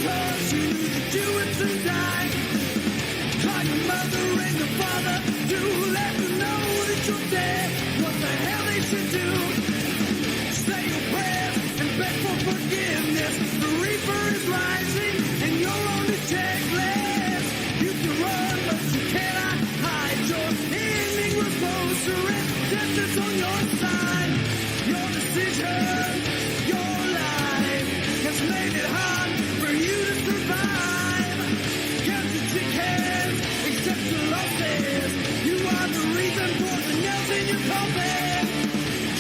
because you knew to do it tonight. Call your mother and your father to let them know that you're dead. What the hell they should do? Say your prayers and beg for forgiveness. The reaper is rising and you're on the checklist. You can run, but you cannot hide. Your ending was closer and death is on your side. Your decision, your life has made it hard for you to survive. Count your chickens, accept your losses. You are the reason for the nails in your coffin.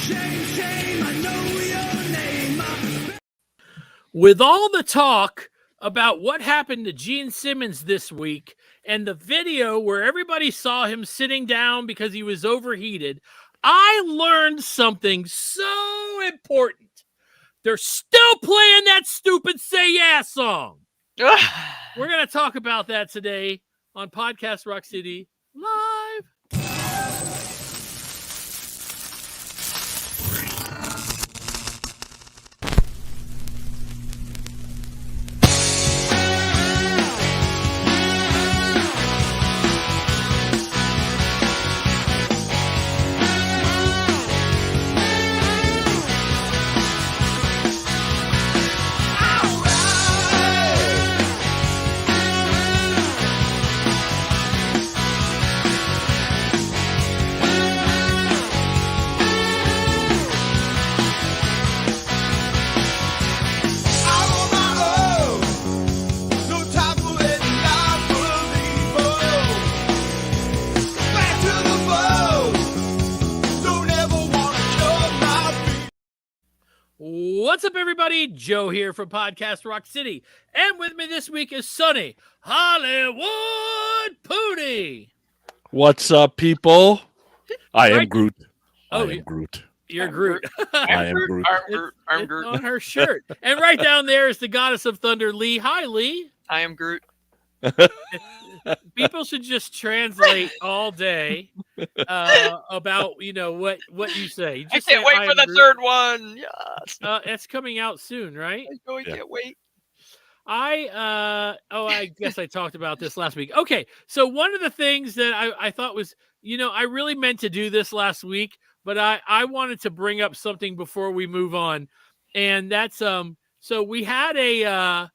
Shame, shame, I know your name. With all the talk about what happened to Gene Simmons this week and the video where everybody saw him sitting down because he was overheated, I learned something so important. They're still playing that stupid Say Yeah song. We're going to talk about that today on Podcast Rock City Live. What's up, everybody? Joe here from Podcast Rock City. And with me this week is Sonny Hollywood Pooty. What's up, people? I am Right. Groot. Oh, I am Groot. You're Groot. I am Groot. I'm It's Groot. on her shirt. And right down there is the goddess of thunder, Lee. Hi, Lee. I am Groot. People should just translate all day about what you say. You I just can't say, wait "I for am the Groot." third one. Yes. It's coming out soon, right? I know I Yeah. can't wait. I guess I talked about this last week. Okay, so one of the things that I thought was, I really meant to do this last week, but I wanted to bring up something before we move on, and that's so we had a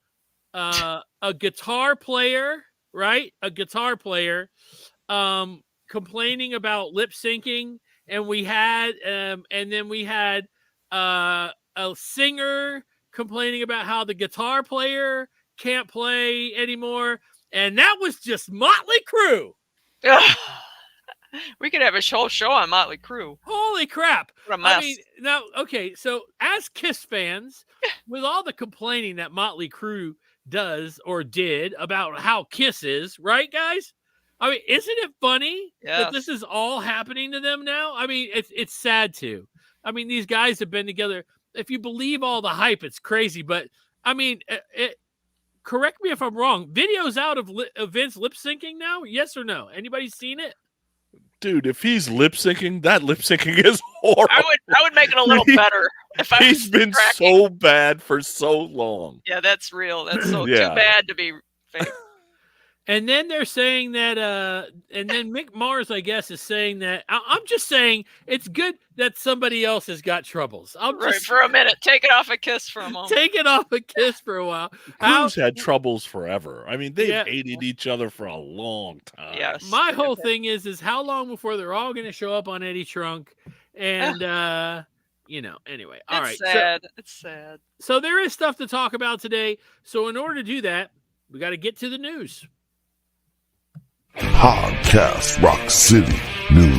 guitar player, right? A guitar player complaining about lip syncing, and we had and then we had a singer complaining about how the guitar player can't play anymore, and that was just Motley Crue. We could have a whole show on Motley Crue. Holy crap. What a mess. I mean, now, okay, so as Kiss fans, with all the complaining that Motley Crue does or did about how Kiss is, right, guys? I mean, isn't it funny that this is all happening to them now? I mean, it's sad too. I mean, these guys have been together. If you believe all the hype, it's crazy. But I mean, correct me if I'm wrong. Videos out of Vince lip syncing now? Yes or no? Anybody seen it? Dude, if he's lip syncing, that lip syncing is horrible. I would make it a little better if I He's was been tracking. so bad for so long. Yeah, that's real. That's so Yeah. too bad to be fake. And then they're saying that, and then Mick Mars, I guess, is saying that. I'm just saying it's good that somebody else has got troubles. I'm Right, just for a minute. Take it off a Kiss for a moment. take it off a Kiss for a while. Crew's had troubles forever. I mean, they've Yeah. hated each other for a long time. Yes. My whole thing is how long before they're all going to show up on Eddie Trunk, and anyway. All right. It's sad. It's sad. So there is stuff to talk about today. So in order to do that, we got to get to the news. Podcast Rock City News.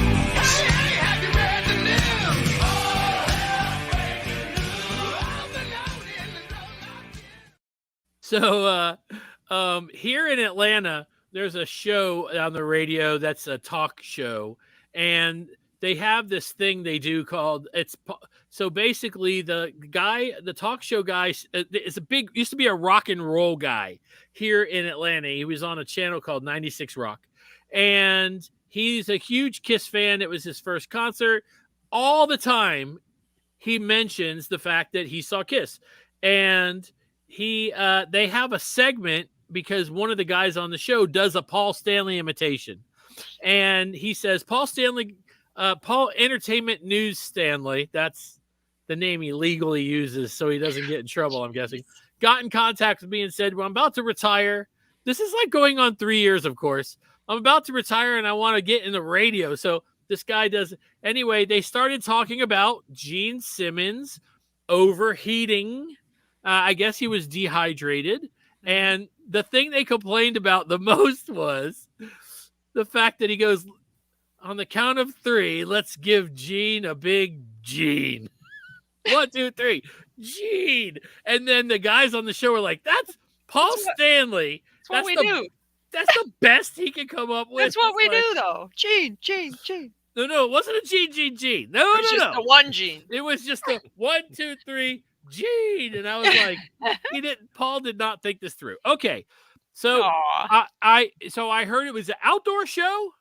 So here in Atlanta, there's a show on the radio that's a talk show, and they have this thing they do called so basically the talk show guy is used to be a rock and roll guy here in Atlanta. He was on a channel called 96 Rock, and he's a huge Kiss fan. It was his first concert. All the time he mentions the fact that he saw Kiss, and they have a segment because one of the guys on the show does a Paul Stanley imitation, and he says Paul Entertainment News Stanley. That's the name he legally uses, so he doesn't get in trouble. I'm guessing. Got in contact with me and said, "Well, I'm about to retire. This is like going on 3 years, of course. I'm about to retire and I want to get in the radio." So this guy does. Anyway, they started talking about Gene Simmons overheating. I guess he was dehydrated. And the thing they complained about the most was the fact that he goes, on the count of 3, let's give Gene a big Gene. 1, 2, 3, Gene. And then the guys on the show were like, that's Paul Stanley. That's what we do. That's the best he could come up with. That's what we do, though. Gene. No, it wasn't a Gene. No. It was just the one Gene. It was just a 1, 2, 3, Gene. And I was like, Paul did not think this through. Okay. So I heard it was an outdoor show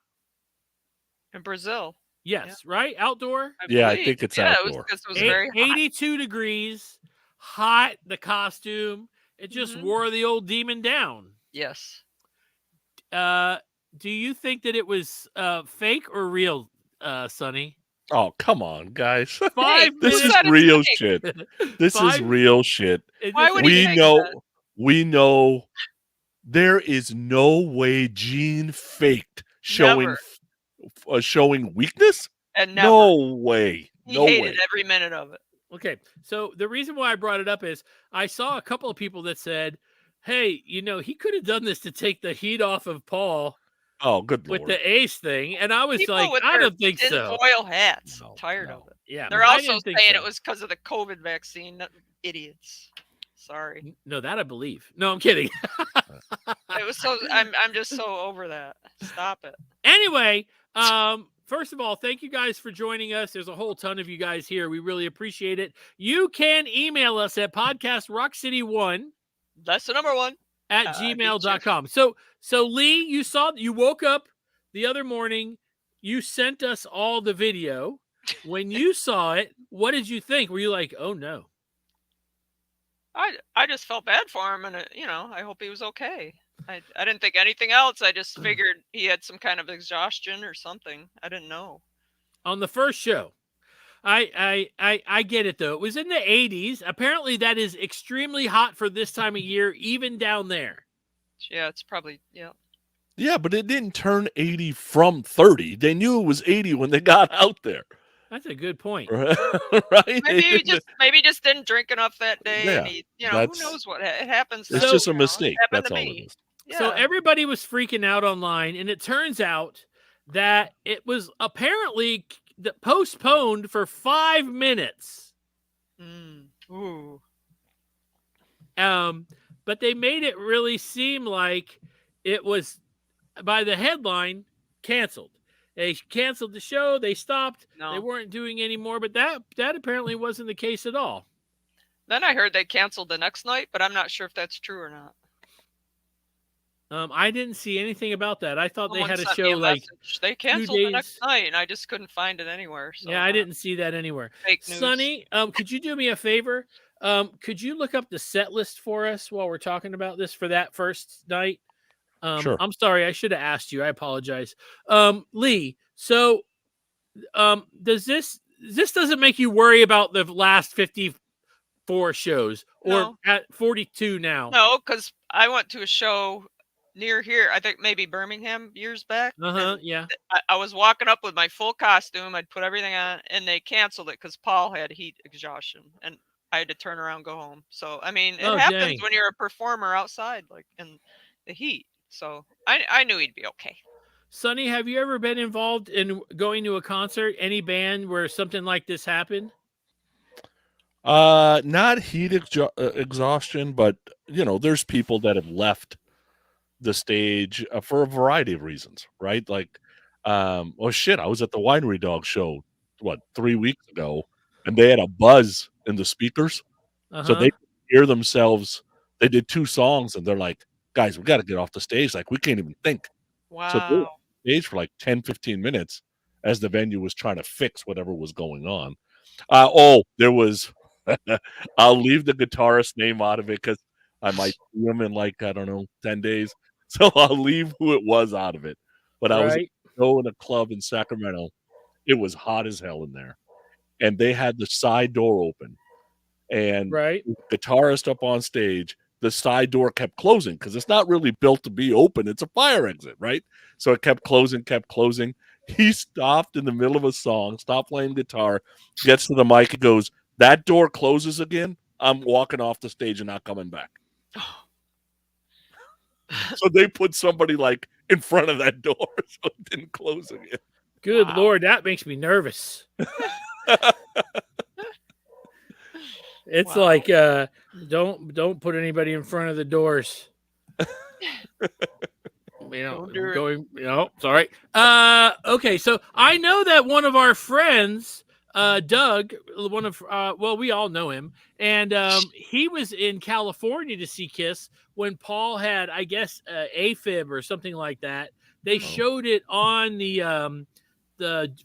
in Brazil. Yes, right? Outdoor? I think it's outdoor. It was very hot. 82 degrees, hot, the costume. It just wore the old demon down. Yes. Do you think that it was fake or real, Sonny? Oh, come on, guys. 5 This minutes. is real shit. This is real shit. Why would he think that? We know there is no way Gene faked showing weakness. And never. No way. He No hated way. every minute of it. Okay, so the reason why I brought it up is I saw a couple of people that said, hey, he could have done this to take the heat off of Paul Oh, good with lord. the ace thing. And I was People like, with I their don't think so. tinfoil hats. No, Tired no. of it. Yeah, They're I also didn't think saying so. it was because of the COVID vaccine. Idiots. Sorry. No, that I believe. No, I'm kidding. It was so. I'm just so over that. Stop it. Anyway, first of all, thank you guys for joining us. There's a whole ton of you guys here. We really appreciate it. You can email us at podcastrockcity1 That's the number one. at gmail.com. So Lee, you woke up the other morning, you sent us all the video. When you saw it, what did you think? Were you like, oh no? I just felt bad for him, and I hope he was okay. I didn't think anything else. I just figured he had some kind of exhaustion or something. I didn't know. On the first show, I get it though. It was in the 80s. Apparently, that is extremely hot for this time of year, even down there. Yeah, it's probably Yeah, but it didn't turn 80 from 30. They knew it was 80 when they got out there. That's a good point. Right? Maybe he just didn't drink enough that day, Yeah, and he, who knows what it happens. It's So- just a It mistake. happened That's to all me. it is. Yeah. So everybody was freaking out online, and it turns out that it was apparently postponed for 5 minutes. Ooh. But they made it really seem like it was, by the headline, canceled. They canceled the show. They stopped. No. They weren't doing any more. But that apparently wasn't the case at all. Then I heard they canceled the next night, but I'm not sure if that's true or not. I didn't see anything about that. I thought Someone they had a sent show me like message. They canceled the days. next night, and I just couldn't find it anywhere. So yeah, I didn't see that anywhere. Fake news. Sonny, could you do me a favor? Could you look up the set list for us while we're talking about this for that first night? Sure. I'm sorry, I should have asked you. I apologize. Lee, so does this doesn't make you worry about the last 54 shows or No. at 42 now? No, because I went to a show near here. I think maybe Birmingham years back. and Yeah. I was walking up with my full costume. I'd put everything on, and they canceled it because Paul had heat exhaustion, and I had to turn around and go home. So I mean, it happens dang. when you're a performer outside, like in the heat. So I knew he'd be okay. Sonny, have you ever been involved in going to a concert, any band where something like this happened? Not heat exhaustion, but there's people that have left the stage for a variety of reasons, right? Like, I was at the Winery Dog show 3 weeks ago, and they had a buzz in the speakers, so they could hear themselves. They did 2 songs, and they're like, "Guys, we got to get off the stage. Like, we can't even think." Wow. So they were on stage for like 10-15 minutes as the venue was trying to fix whatever was going on. There was I'll leave the guitarist name out of it because I might see him in like, I don't know, 10 days. So I'll leave who it was out of it. But I was Right. in a club in Sacramento. It was hot as hell in there. And they had the side door open. And Right. the guitarist up on stage, the side door kept closing because it's not really built to be open. It's a fire exit, right? So it kept closing, kept closing. He stopped in the middle of a song, stopped playing guitar, gets to the mic and goes, "That door closes again. I'm walking off the stage and not coming back." So they put somebody like in front of that door so it didn't close again. Good Wow. Lord, that makes me nervous. It's Wow. like don't put anybody in front of the doors. Don't do it. Going, sorry. Okay, so I know that one of our friends, Doug, one of we all know him, and he was in California to see Kiss when Paul had, I guess, AFib or something like that. They showed it on the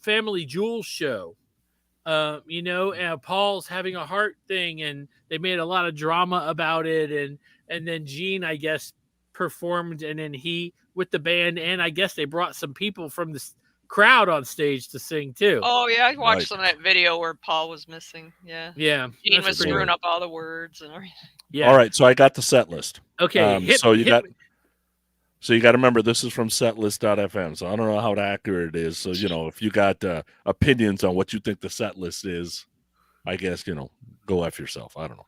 Family Jewels show. And Paul's having a heart thing, and they made a lot of drama about it, and then Gene, I guess, performed, and then he with the band, and I guess they brought some people from the crowd on stage to sing too. Oh yeah, I watched Right. some of that video where Paul was missing. Yeah. Yeah, Gene that's was pretty- screwing up all the words and everything. Yeah. All right, so I got the set list. Okay. So you got to remember this is from setlist.fm. So I don't know how accurate it is. So if you got opinions on what you think the set list is, I guess go F yourself. I don't know.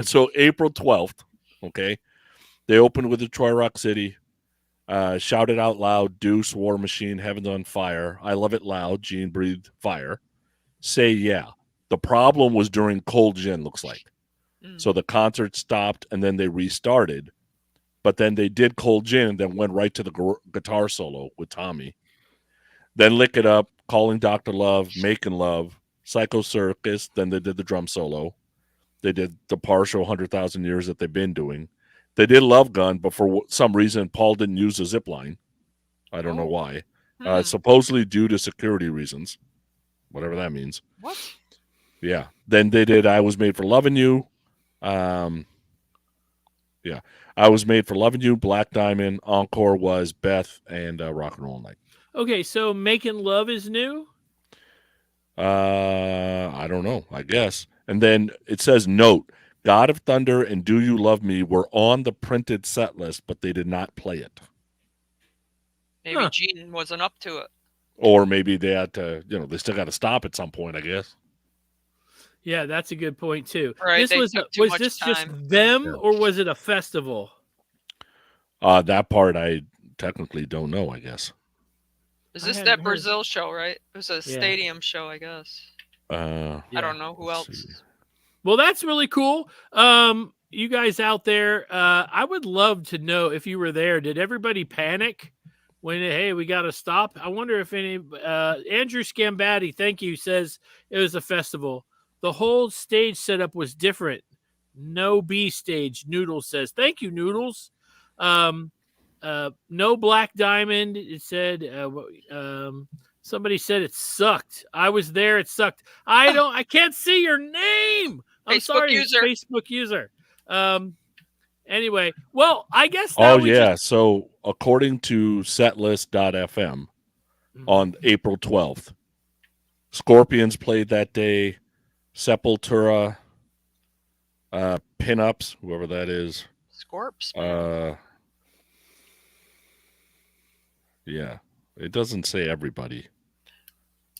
So April 12th. Okay, they opened with Detroit Rock City. Shout It Out Loud, Deuce, War Machine, Heaven's on Fire. I Love It Loud, Gene Breathed Fire. Say Yeah. The problem was during Cold Gin, looks like. So the concert stopped and then they restarted. But then they did Cold Gin and then went right to the guitar solo with Tommy. Then Lick It Up, Calling Dr. Love, Making Love, Psycho Circus. Then they did the drum solo. They did the partial 100,000 Years that they've been doing. They did Love Gun, but for some reason, Paul didn't use the zip line. I don't know why. Supposedly due to security reasons, whatever that means. What? Yeah. Then they did I Was Made for Loving You. Yeah. I Was Made for Loving You, Black Diamond. Encore was Beth and Rock and Roll Night. Okay, so Making Love is new? I don't know, I guess. And then it says, note, God of Thunder and Do You Love Me were on the printed set list, but they did not play it. Maybe Gene wasn't up to it. Or maybe they had to, they still got to stop at some point, I guess. Yeah, that's a good point too. Right, Was this just them or was it a festival? That part I technically don't know, I guess. Is this that Brazil show, right? It was a Yeah. stadium show, I guess. I don't know who else. see. Well, that's really cool. You guys out there, I would love to know if you were there. Did everybody panic when, hey, we got to stop? I wonder if any. Andrew Scambatti, thank you, says it was a festival. The whole stage setup was different. No B stage. Noodles says, thank you, Noodles. No Black Diamond. It said. Somebody said it sucked. I was there. It sucked. I can't see your name. I'm Facebook sorry, user. Facebook user. Anyway, well, I guess. So according to setlist.fm, on April 12th, Scorpions played that day. Sepultura, Pinups, whoever that is. Scorps. Yeah, it doesn't say everybody.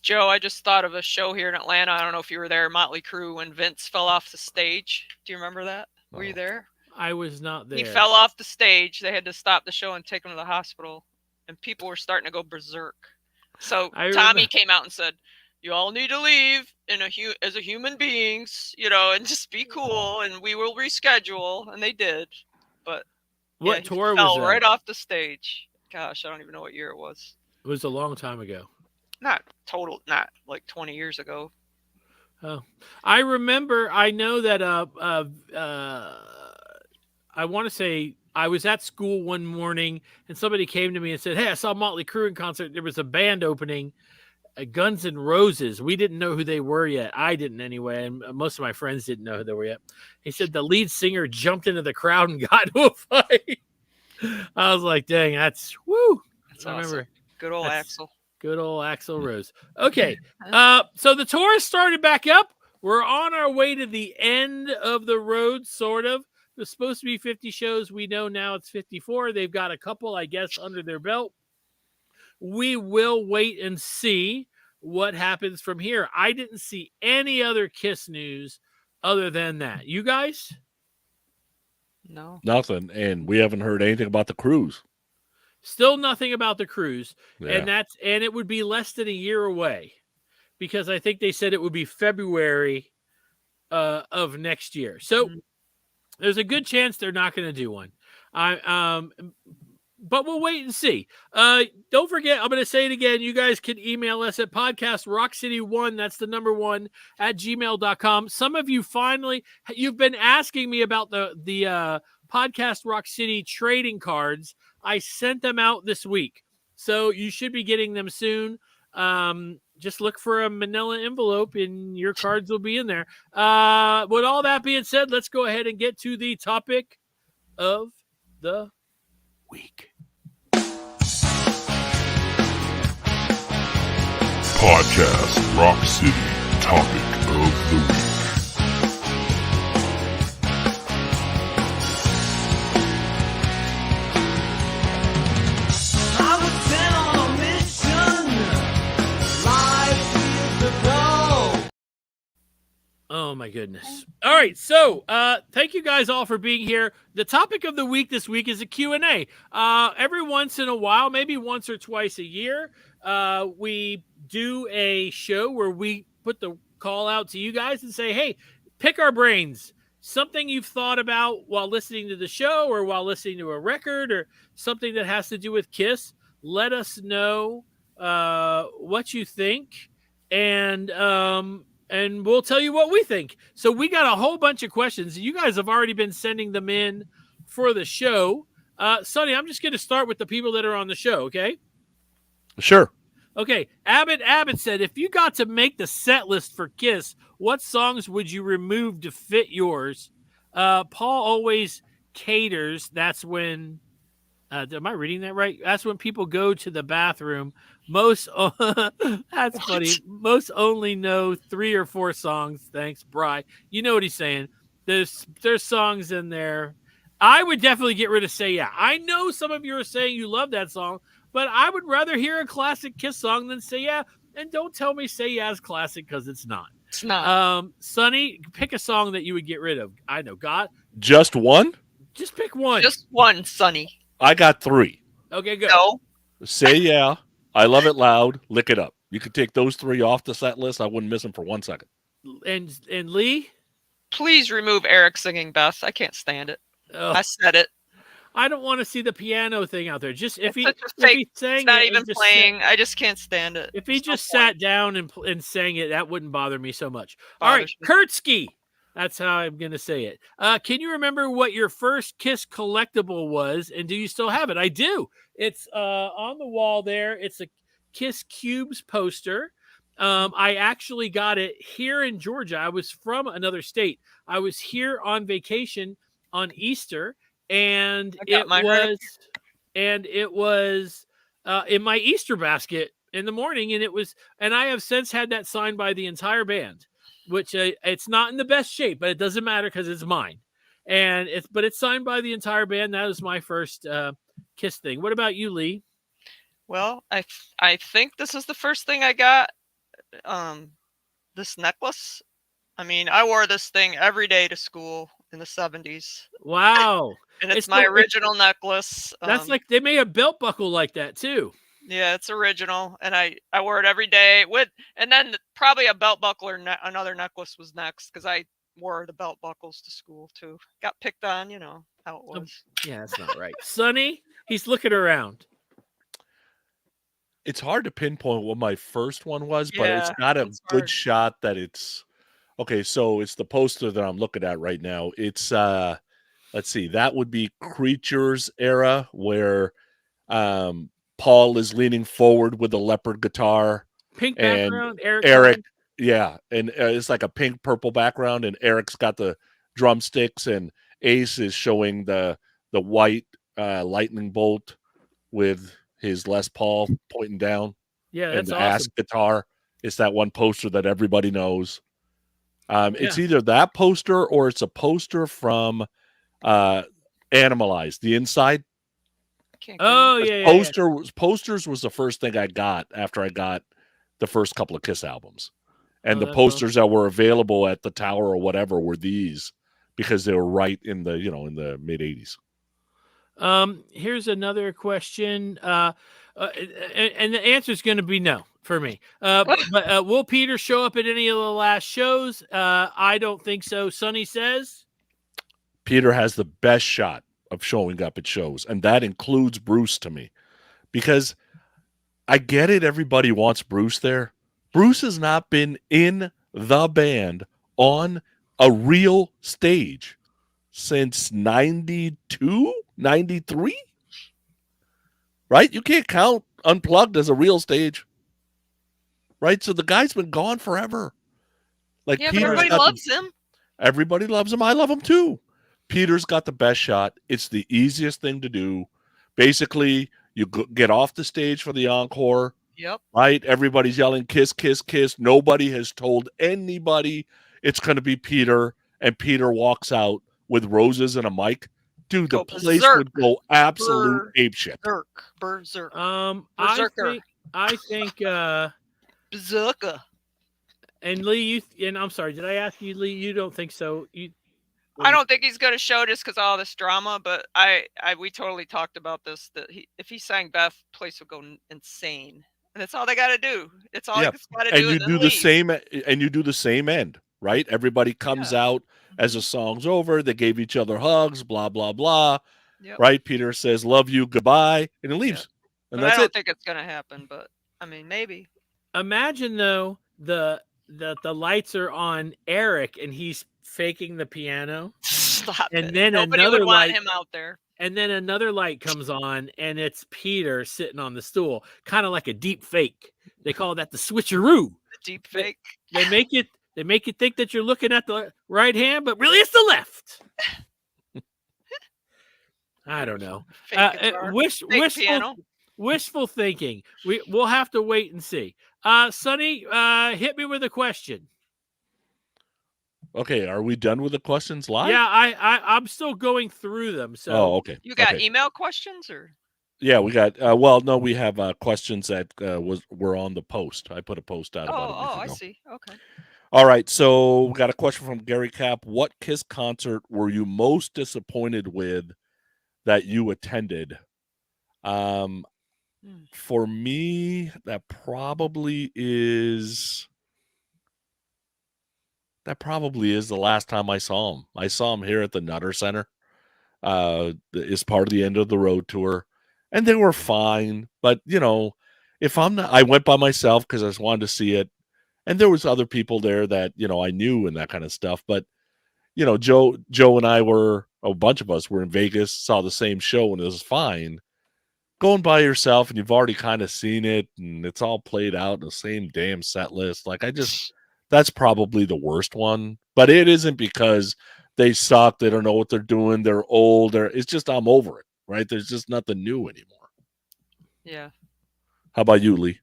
Joe, I just thought of a show here in Atlanta. I don't know if you were there, Motley Crue, when Vince fell off the stage. Do you remember that? Were you there? I was not there. He fell off the stage. They had to stop the show and take him to the hospital. And people were starting to go berserk. So Tommy came out and said, you all need to leave as a human beings, and just be cool, and we will reschedule. And they did. But what tour he fell was that? right off the stage. Gosh, I don't even know what year it was. It was a long time ago. Not like 20 years ago. Oh, I remember. I know that. I want to say I was at school one morning and somebody came to me and said, "Hey, I saw Motley Crue in concert. There was a band opening." Guns N' Roses. We didn't know who they were yet. I didn't anyway, and most of my friends didn't know who they were yet. He said the lead singer jumped into the crowd and got into a fight. I was like, dang, that's woo. That's awesome. Good old Axl. Good old Axl Rose. Okay. So the tour has started back up. We're on our way to the end of the road, sort of. It was supposed to be 50 shows. We know now it's 54. They've got a couple, I guess, under their belt. We will wait and see what happens from here. I didn't see any other Kiss news other than that. You guys? No. Nothing. And we haven't heard anything about the cruise. Still nothing about the cruise. Yeah. And it would be less than a year away, because I think they said it would be February of next year. So there's a good chance they're not going to do one. But we'll wait and see. Don't forget, I'm going to say it again. You guys can email us at podcastrockcity1. That's the number 1 at gmail.com. Some of you you've been asking me about the Podcast Rock City trading cards. I sent them out this week, so you should be getting them soon. Just look for a manila envelope and your cards will be in there. With all that being said, let's go ahead and get to the topic of the week. Podcast Rock City Topic of the Week. I was sent on a mission. Life years ago. Oh my goodness. All right. So, thank you guys all for being here. The topic of the week this week is a Q&A. Every once in a while, maybe once or twice a year, we do a show where we put the call out to you guys and say, hey, pick our brains. Something you've thought about while listening to the show or while listening to a record or something that has to do with Kiss. Let us know what you think, and we'll tell you what we think. So we got a whole bunch of questions. You guys have already been sending them in for the show. Sonny, I'm just going to start with the people that are on the show, okay? Sure. Okay, Abbott said, if you got to make the set list for Kiss, what songs would you remove to fit yours? Paul always caters. That's when, am I reading that right? That's when people go to the bathroom. That's funny. Most only know 3 or 4 songs. Thanks, Bri. You know what he's saying. There's songs in there. I would definitely get rid of Say Yeah. I know some of you are saying you love that song, but I would rather hear a classic Kiss song than Say Yeah. And don't tell me Say Yeah is classic, because it's not. It's not. Sonny, pick a song that you would get rid of. I know. God. Just one? Just pick one. Just one, Sonny. I got 3. Okay, good. No. Say Yeah, I Love It Loud, Lick It Up. You could take those 3 off the set list. I wouldn't miss them for 1 second. And Lee? Please remove Eric singing Beth. I can't stand it. Oh. I said it. I don't want to see the piano thing out there. Just if he sang it's not it, even playing. I just can't stand it. If he just sat down and sang it, that wouldn't bother me so much. All right, Kurtzky. That's how I'm going to say it. Can you remember what your first Kiss collectible was, and do you still have it? I do. It's on the wall there. It's a Kiss Cubes poster. I actually got it here in Georgia. I was from another state. I was here on vacation on Easter, and it was in my Easter basket in the morning, and I have since had that signed by the entire band, which it's not in the best shape, but it doesn't matter because it's mine, and it's signed by the entire band. That was my first Kiss thing. What about you, Lee? Well, I think this is the first thing I got. This necklace. I mean, I wore this thing every day to school in the 70s. Wow. And it's my original necklace. That's like, they made a belt buckle like that too. Yeah, it's original. And I wore it every day and then probably a belt buckle or another necklace was next, because I wore the belt buckles to school too. Got picked on, you know how it was. Yeah, that's not right. Sonny, he's looking around. It's hard to pinpoint what my first one was, but it's not a good shot that it's okay. So it's the poster that I'm looking at right now. It's let's see, that would be Creatures era, where Paul is leaning forward with a leopard guitar, Pink and background, Eric. Eric, yeah, and it's like a pink purple background, and Eric's got the drumsticks, and Ace is showing the white lightning bolt with his Les Paul pointing down. Yeah, and that's the awesome. ass guitar. It's that one poster that everybody knows. It's Yeah. either that poster or it's a poster from Animalized, the inside. Can't Oh get it. yeah. Posters was the first thing I got after I got the first couple of Kiss albums. And Oh, the that's posters that were available at the Tower or whatever were these, because they were right in the, in the mid 80s. Here's another question. And the answer is going to be no for me. But will Peter show up at any of the last shows? I don't think so. Sonny says Peter has the best shot of showing up at shows, and that includes Bruce to me, because I get it. Everybody wants Bruce there. Bruce has not been in the band on a real stage since 92, 93. Right? You can't count Unplugged as a real stage. Right? So the guy's been gone forever. Like, Yeah, but Peter's everybody loves him. Everybody loves him. I love him too. Peter's got the best shot. It's the easiest thing to do. Basically, you get off the stage for the encore. Yep. Right? Everybody's yelling, kiss, kiss, kiss. Nobody has told anybody it's going to be Peter, and Peter walks out with roses and a mic. Dude, the place would go absolute apeshit. Berserk. I think Berserker. And Lee, I'm sorry, did I ask you, Lee? You don't think so? I don't think he's going to show just because of all this drama, but we totally talked about this, that if he sang Beth, place would go insane. And that's all they got to do. It's all he's got to do. And you do the same, and you do the same end, right? Everybody comes out as the song's over. They gave each other hugs, blah, blah, blah. Yep. Right? Peter says, love you, goodbye, and he leaves. And but that's I don't think it's going to happen, but I mean, maybe. Imagine though, the lights are on Eric and he's faking the piano. Stop and it. Then Nobody another would want light him out there. And then another light comes on and it's Peter sitting on the stool, kind of like a deep fake. They call that the switcheroo. The deep fake. They make you think that you're looking at the right hand, but really it's the left. I don't know. Wishful thinking. We'll have to wait and see. Sonny, hit me with a question. Okay, are we done with the questions live? Yeah, I'm still going through them. So, okay. You got email questions or? Yeah, we got. Well, no, we have questions that were on the post. I put a post out about it. Oh, I see. Okay. All right, so we got a question from Gary Cap. What Kiss concert were you most disappointed with that you attended? For me, that probably is the last time I saw him. I saw him here at the Nutter Center. Is part of the End of the Road tour, and they were fine. But if I went by myself because I just wanted to see it, and there was other people there that I knew and that kind of stuff. But Joe and I a bunch of us were in Vegas, saw the same show, and it was fine. Going by yourself and you've already kind of seen it, and it's all played out in the same damn set list. Like that's probably the worst one. But it isn't because they suck. They don't know what they're doing. They're old. It's just I'm over it, right? There's just nothing new anymore. Yeah. How about you, Lee?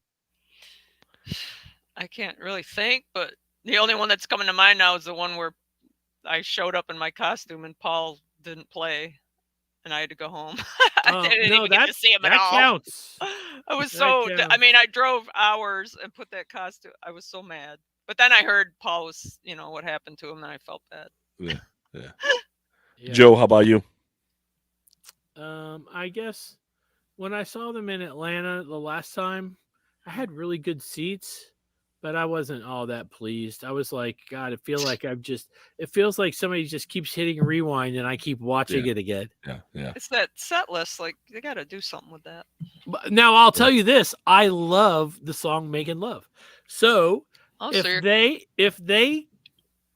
I can't really think, but the only one that's coming to mind now is the one where I showed up in my costume and Paul didn't play, and I had to go home. I didn't even get to see him at all. That counts. I was I drove hours and put that costume. I was so mad. But then I heard Paul was, what happened to him, and I felt bad. Yeah. Joe, how about you? I guess when I saw them in Atlanta the last time, I had really good seats, but I wasn't all that pleased. I was like, God, it feels like somebody just keeps hitting rewind and I keep watching it again. Yeah. It's that set list. Like, they got to do something with that. But now I'll tell you this. I love the song Making Love. So if they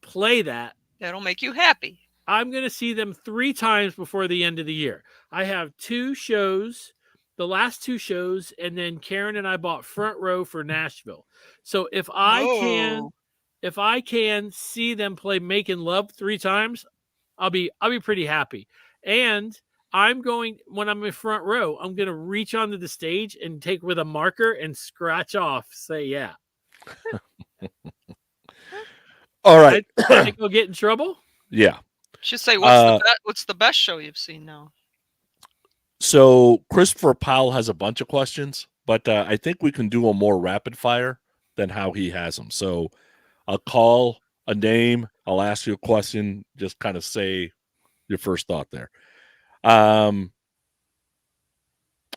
play that, that'll make you happy. I'm going to see them 3 times before the end of the year. I have 2 shows the last 2 shows, and then Karen and I bought front row for Nashville. So if I can see them play Making Love 3 times, I'll be pretty happy. And when I'm in front row, I'm going to reach onto the stage and take with a marker and scratch off, say yeah. All right. I think I'll get in trouble. Yeah. Should say, what's the best show you've seen now? So Christopher Powell has a bunch of questions, but I think we can do a more rapid fire than how he has them. So I'll call a name. I'll ask you a question. Just kind of say your first thought there.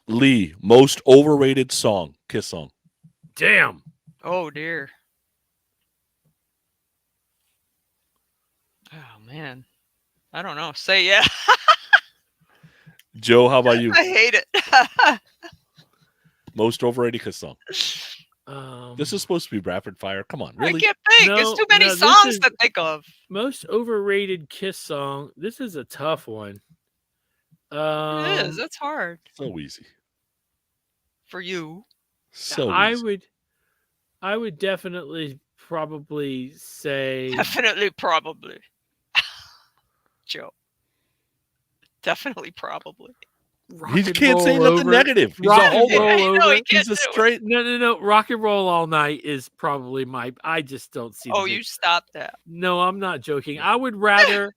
Lee, most overrated song, Kiss song. Damn. Oh, dear. Oh, man. I don't know. Say yeah. Joe, how about you? I hate it. Most overrated Kiss song. This is supposed to be rapid fire. Come on, really? I can't think. There's too many songs to think of. Most overrated Kiss song. This is a tough one. It is. That's hard. So easy. For you. So easy. I would definitely probably say. Definitely probably. Joe. Definitely probably. He can't say nothing negative. He's a homer. He's a straight. No. Rock and Roll All Night is probably I just don't see. Oh, you stop that. No, I'm not joking. I would rather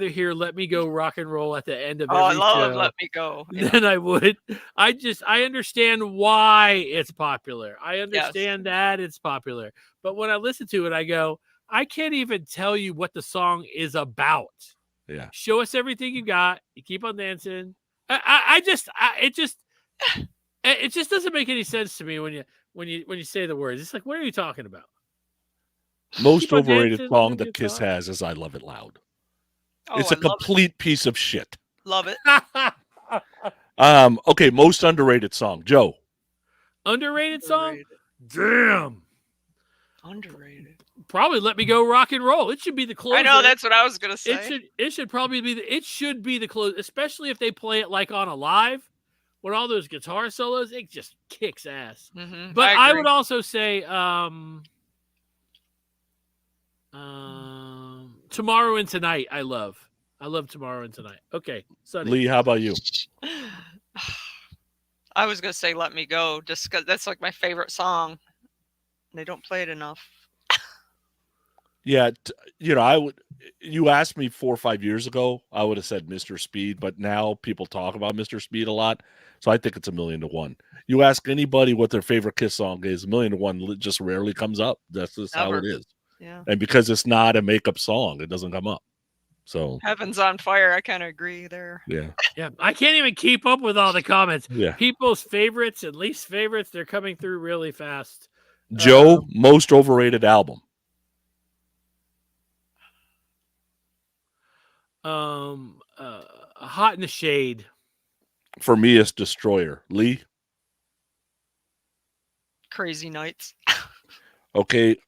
hear "Let Me Go" rock and roll at the end of every show. I love "Let Me Go" than I would. I understand why it's popular. I understand that it's popular, but when I listen to it, I go, I can't even tell you what the song is about. Yeah. Show us everything you got. You keep on dancing. It just doesn't make any sense to me when you say the words. It's like, what are you talking about? Most overrated song that Kiss has is "I Love It Loud." Oh, it's a complete piece of shit. Love it. Okay, most underrated song, Joe. Underrated song? Damn. Underrated. Probably "Let Me Go" rock and roll. It should be the closer. I know, that's what I was gonna say. It should probably be the close, especially if they play it like on a live, with all those guitar solos. It just kicks ass. Mm-hmm. But I would also say "Tomorrow and Tonight." I love "Tomorrow and Tonight." Okay, Sonny. Lee, how about you? I was gonna say "Let Me Go" just because that's like my favorite song. They don't play it enough. Yeah, I would. You asked me 4 or 5 years ago, I would have said Mr. Speed, but now people talk about Mr. Speed a lot, so I think it's 1,000,000 to 1. You ask anybody what their favorite Kiss song is, 1,000,000 to 1 just rarely comes up. That's just how it is. Yeah. And because it's not a makeup song, it doesn't come up. So Heaven's on Fire. I kind of agree there. Yeah. Yeah. I can't even keep up with all the comments. Yeah. People's favorites and least favorites, they're coming through really fast. Joe, most overrated album. Hot in the Shade. For me, it's Destroyer. Lee? Crazy Nights. Okay.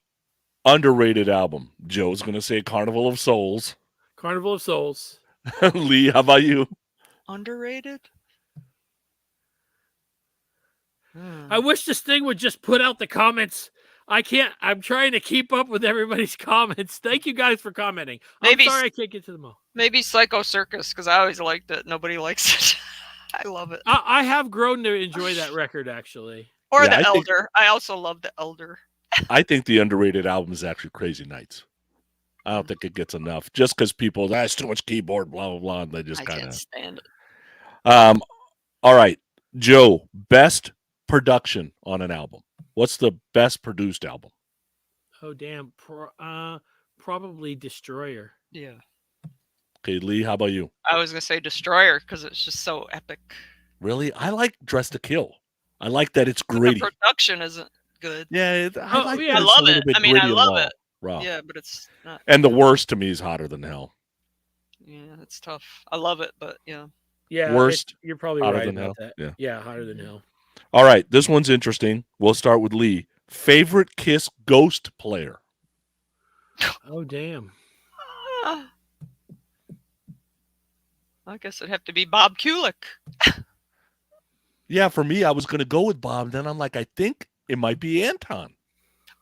Underrated album. Joe's going to say Carnival of Souls. Carnival of Souls. Lee, how about you? Underrated? I wish this thing would just put out the comments. I can't. I'm trying to keep up with everybody's comments. Thank you guys for commenting. I'm sorry I can't get to them all. Maybe Psycho Circus, because I always liked it. Nobody likes it. I love it. I have grown to enjoy that record, actually. Or The Elder. I also love The Elder. I think the underrated album is actually Crazy Nights. I don't think it gets enough. Just because people, that's too much keyboard, blah, blah, blah. And they just kind of. I can't stand it. All right. Joe, best production on an album. What's the best produced album? Oh, damn. Probably Destroyer. Yeah. Okay, Lee, how about you? I was going to say Destroyer because it's just so epic. Really? I like Dress to Kill. I like that it's gritty. The production isn't good. Yeah, I love it. I mean, I love it. Raw. Yeah, but it's not. And the worst to me is Hotter Than Hell. Yeah, it's tough. I love it, but yeah. Yeah. Worst. You're probably right about that. Yeah, Hotter Than Hell. All right, this one's interesting. We'll start with Lee. Favorite Kiss Ghost player? Oh, damn. I guess it'd have to be Bob Kulick. Yeah, for me, I was going to go with Bob. Then I'm like, I think it might be Anton.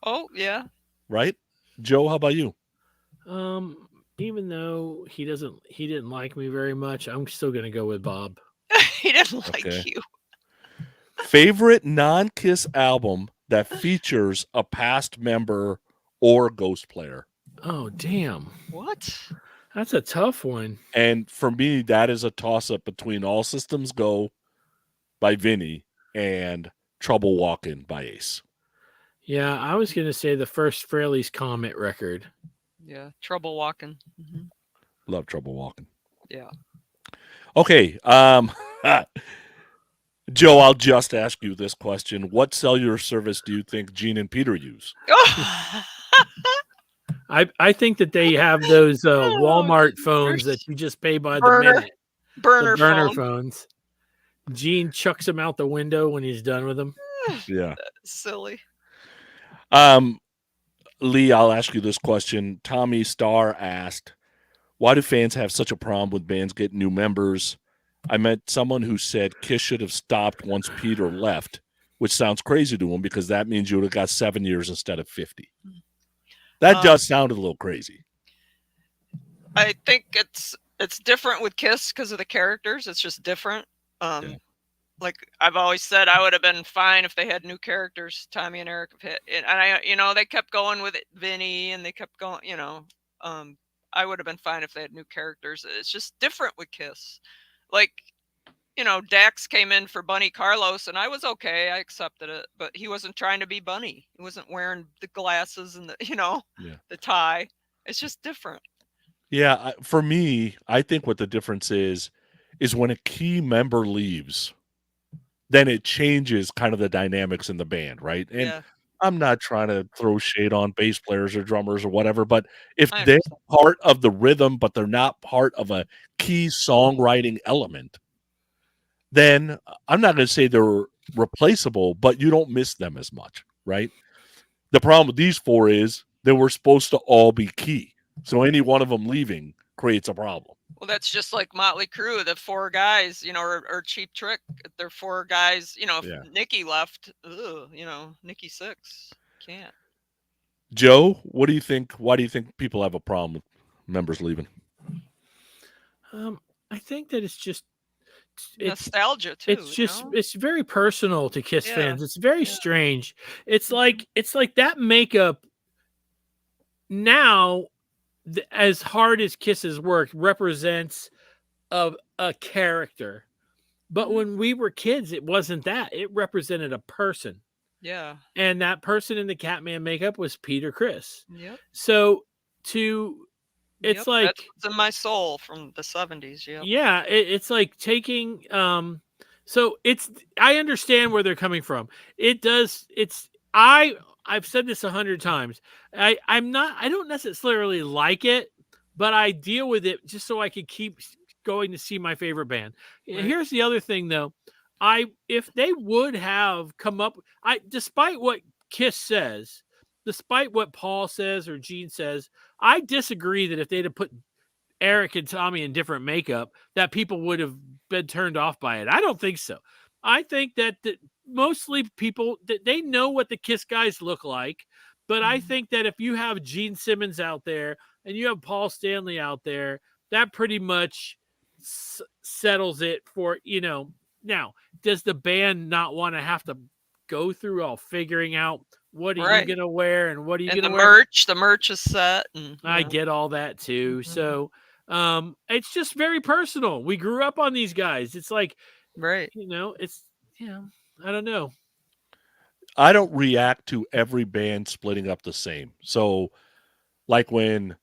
Oh, yeah. Right? Joe, how about you? Even though he didn't like me very much, I'm still gonna go with Bob. He didn't like Okay. you. Favorite non-Kiss album that features a past member or Ghost player? Oh damn, What? that's a tough one. And for me, that is a toss-up between All Systems Go by Vinny and Trouble Walkin' by Ace. Yeah, I was gonna say the first Fraley's Comet record. Yeah, Trouble Walking. Mm-hmm. Love Trouble Walkin'. Yeah. Okay. Joe, I'll just ask you this question. What cellular service do you think Gene and Peter use? I think that they have those Walmart phones that you just pay by the minute. Burner phone. Phones. Gene chucks them out the window when he's done with them. Yeah. Silly. Lee, I'll ask you this question. Tommy Starr asked, why do fans have such a problem with bands getting new members? I met someone who said Kiss should have stopped once Peter left, which sounds crazy to him because that means you would have got 7 years instead of 50. That does sound a little crazy. I think it's different with Kiss because of the characters. It's just different. Like I've always said, I would have been fine if they had new characters. Tommy and Eric have hit, and I, they kept going with it, Vinny, and they kept going. I would have been fine if they had new characters. It's just different with Kiss. Like, Dax came in for Bunny Carlos, and I was okay. I accepted it, but he wasn't trying to be Bunny. He wasn't wearing the glasses and the tie. It's just different. Yeah, for me, I think what the difference is when a key member leaves, then it changes kind of the dynamics in the band, right? And I'm not trying to throw shade on bass players or drummers or whatever, but if they're part of the rhythm, but they're not part of a key songwriting element, then I'm not going to say they're replaceable, but you don't miss them as much, right? The problem with these four is they were supposed to all be key. So any one of them leaving creates a problem. Well, that's just like Motley Crue, the four guys, or Cheap Trick. They're four guys, if Nikki left, Nikki Sixx can't. Joe, what do you think? Why do you think people have a problem with members leaving? I think that it's just nostalgia too. It's very personal to Kiss fans. It's very strange. It's like that makeup now, as hard as Kiss's work, represents a character. But when we were kids, it wasn't that. It represented a person. Yeah. And that person in the Catman makeup was Peter Criss. Yep. So it's like that's what's in my soul from the 70s. Yeah, it's like taking so I understand where they're coming from. I've said this 100 times. I don't necessarily like it, but I deal with it just so I can keep going to see my favorite band. Right. Here's the other thing though. If they would have come up, despite what Kiss says, despite what Paul says or Gene says, I disagree that if they'd have put Eric and Tommy in different makeup, that people would have been turned off by it. I don't think so. I think that mostly people, they know what the Kiss guys look like, but I think that if you have Gene Simmons out there and you have Paul Stanley out there, that pretty much settles it for, Now, does the band not want to have to go through all figuring out what are you going to wear and what are you going to wear? The merch is set. And, I get all that too. Mm-hmm. So it's just very personal. We grew up on these guys. It's like, right. I don't know. I don't react to every band splitting up the same. So like when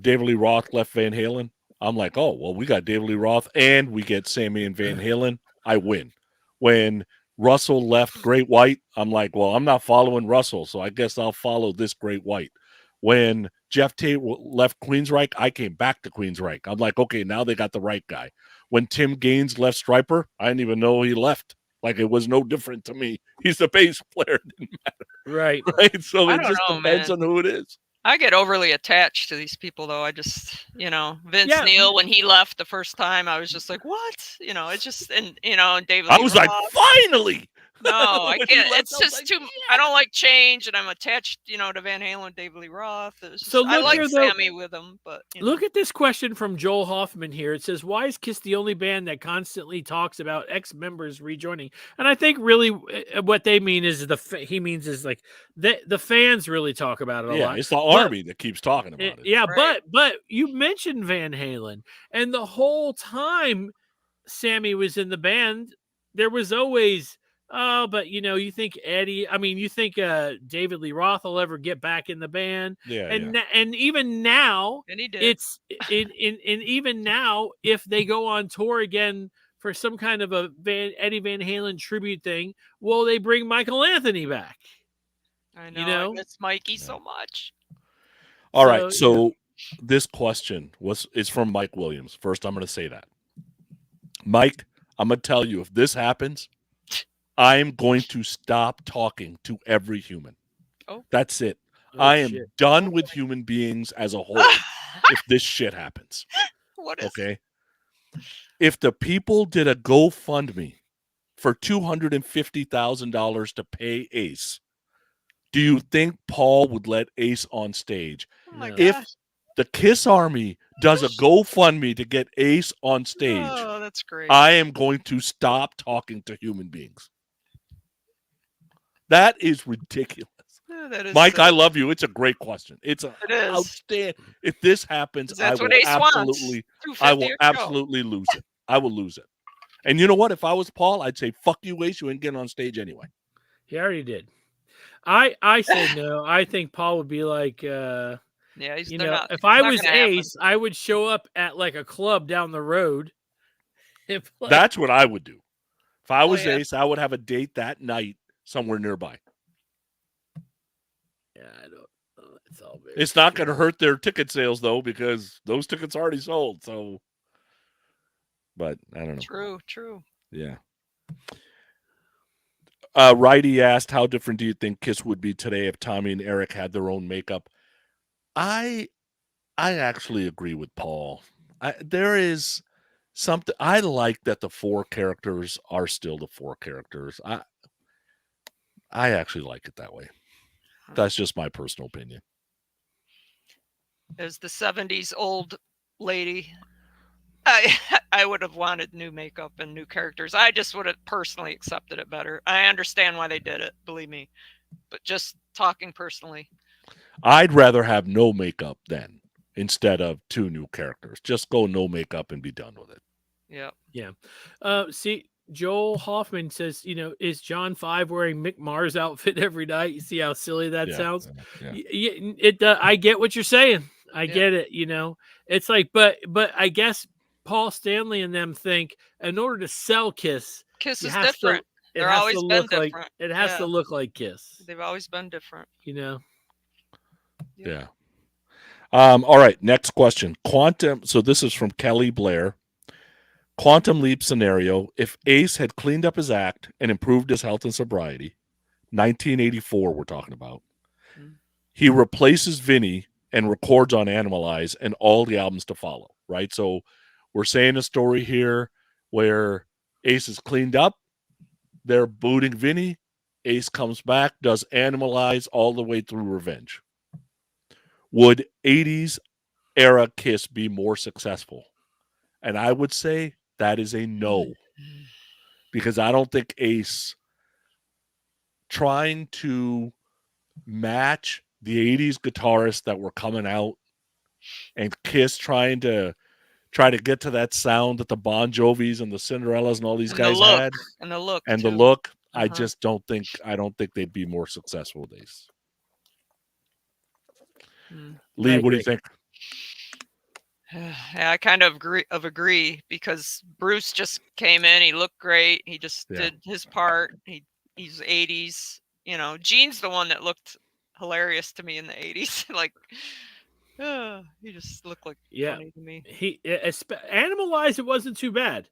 David Lee Roth left Van Halen, I'm like, oh, well, we got David Lee Roth and we get Sammy and Van Halen. I win. When Russell left Great White, I'm like, well, I'm not following Russell, so I guess I'll follow this Great White. When Jeff Tate left Queensryche, I came back to Queensryche. I'm like, okay, now they got the right guy. When Tim Gaines left Stryper, I didn't even know he left. Like, it was no different to me. He's the bass player. It didn't matter. Right. So it just depends on who it is. I get overly attached to these people, though. I just, Vince Neil, when he left the first time, I was just like, what? It's just, and David Lee I was Roth. like, finally. No, I When he can't. left, It's I was just like, too. I don't like change, and I'm attached, to Van Halen, David Lee Roth. Just, So I look like here, though. Sammy with him, but Look at this question from Joel Hoffman here. It says, "Why is Kiss the only band that constantly talks about ex-members rejoining?" And I think really what they mean is he means is like the fans really talk about it a lot. It's the army that keeps talking about it. Yeah, Right. but you mentioned Van Halen, and the whole time Sammy was in the band, there was always, oh, but you think Eddie, you think David Lee Roth will ever get back in the band. And even now, And he did. it's and even now, if they go on tour again for some kind of a Eddie Van Halen tribute thing, will they bring Michael Anthony back? I know. I miss Mikey so much. All right. So this question is from Mike Williams. First, I'm going to say that. Mike, I'm going to tell you, if this happens, I'm going to stop talking to every human. Oh. That's it. I am done with human beings as a whole if this shit happens. What is okay? If the people did a GoFundMe for $250,000 to pay Ace, do you think Paul would let Ace on stage? Oh my if gosh. the Kiss Army does a GoFundMe to get Ace on stage, oh, that's great. I am going to stop talking to human beings. That is ridiculous. Yeah, that is Mike, I love you. It's a great question. It is. Outstanding. If this happens, I will absolutely lose it. I will lose it. And you know what? If I was Paul, I'd say, fuck you, Ace. You ain't getting on stage anyway. He already did. I say no. I think Paul would be like, if I was Ace, I would show up at like a club down the road. That's what I would do. If I was Ace, I would have a date that night somewhere nearby. Yeah, I don't know. It's all very It's not going to hurt their ticket sales, though, because those tickets already sold. So, but I don't know. True. Yeah. Righty asked, how different do you think Kiss would be today if Tommy and Eric had their own makeup? I actually agree with Paul. There is something I like that the four characters are still the four characters. I actually like it that way. That's just my personal opinion. As the 70s old lady, I would have wanted new makeup and new characters. I just would have personally accepted it better. I understand why they did it, believe me. But just talking personally. I'd rather have no makeup then instead of two new characters. Just go no makeup and be done with it. Yeah. Yeah. See, Joel Hoffman says, is John 5 wearing Mick Mars outfit every night? You see how silly that sounds? Yeah. I get what you're saying. I get it. It's like, but I guess Paul Stanley and them think in order to sell Kiss is different. They're always been different. It has to look like Kiss. They've always been different. Yeah. All right. Next question. Quantum. So this is from Kelly Blair. Quantum leap scenario. If Ace had cleaned up his act and improved his health and sobriety, 1984 we're talking about, he replaces Vinny and records on Animalize and all the albums to follow, right? So we're saying a story here where Ace is cleaned up, they're booting Vinny, Ace comes back, does Animalize all the way through Revenge. Would 80s era Kiss be more successful? And I would say that is a no. Because I don't think Ace trying to match the 80s guitarists that were coming out and Kiss trying to get to that sound that the Bon Jovis and the Cinderellas and all these guys had. And the look. And the look. I just don't think they'd be more successful with Ace. Lee, what do you think? Yeah, I kind of agree because Bruce just came in. He looked great. He just did his part. He's 80s. Gene's the one that looked hilarious to me in the 80s. Like, he just looked like funny to me. Animalize, it wasn't too bad.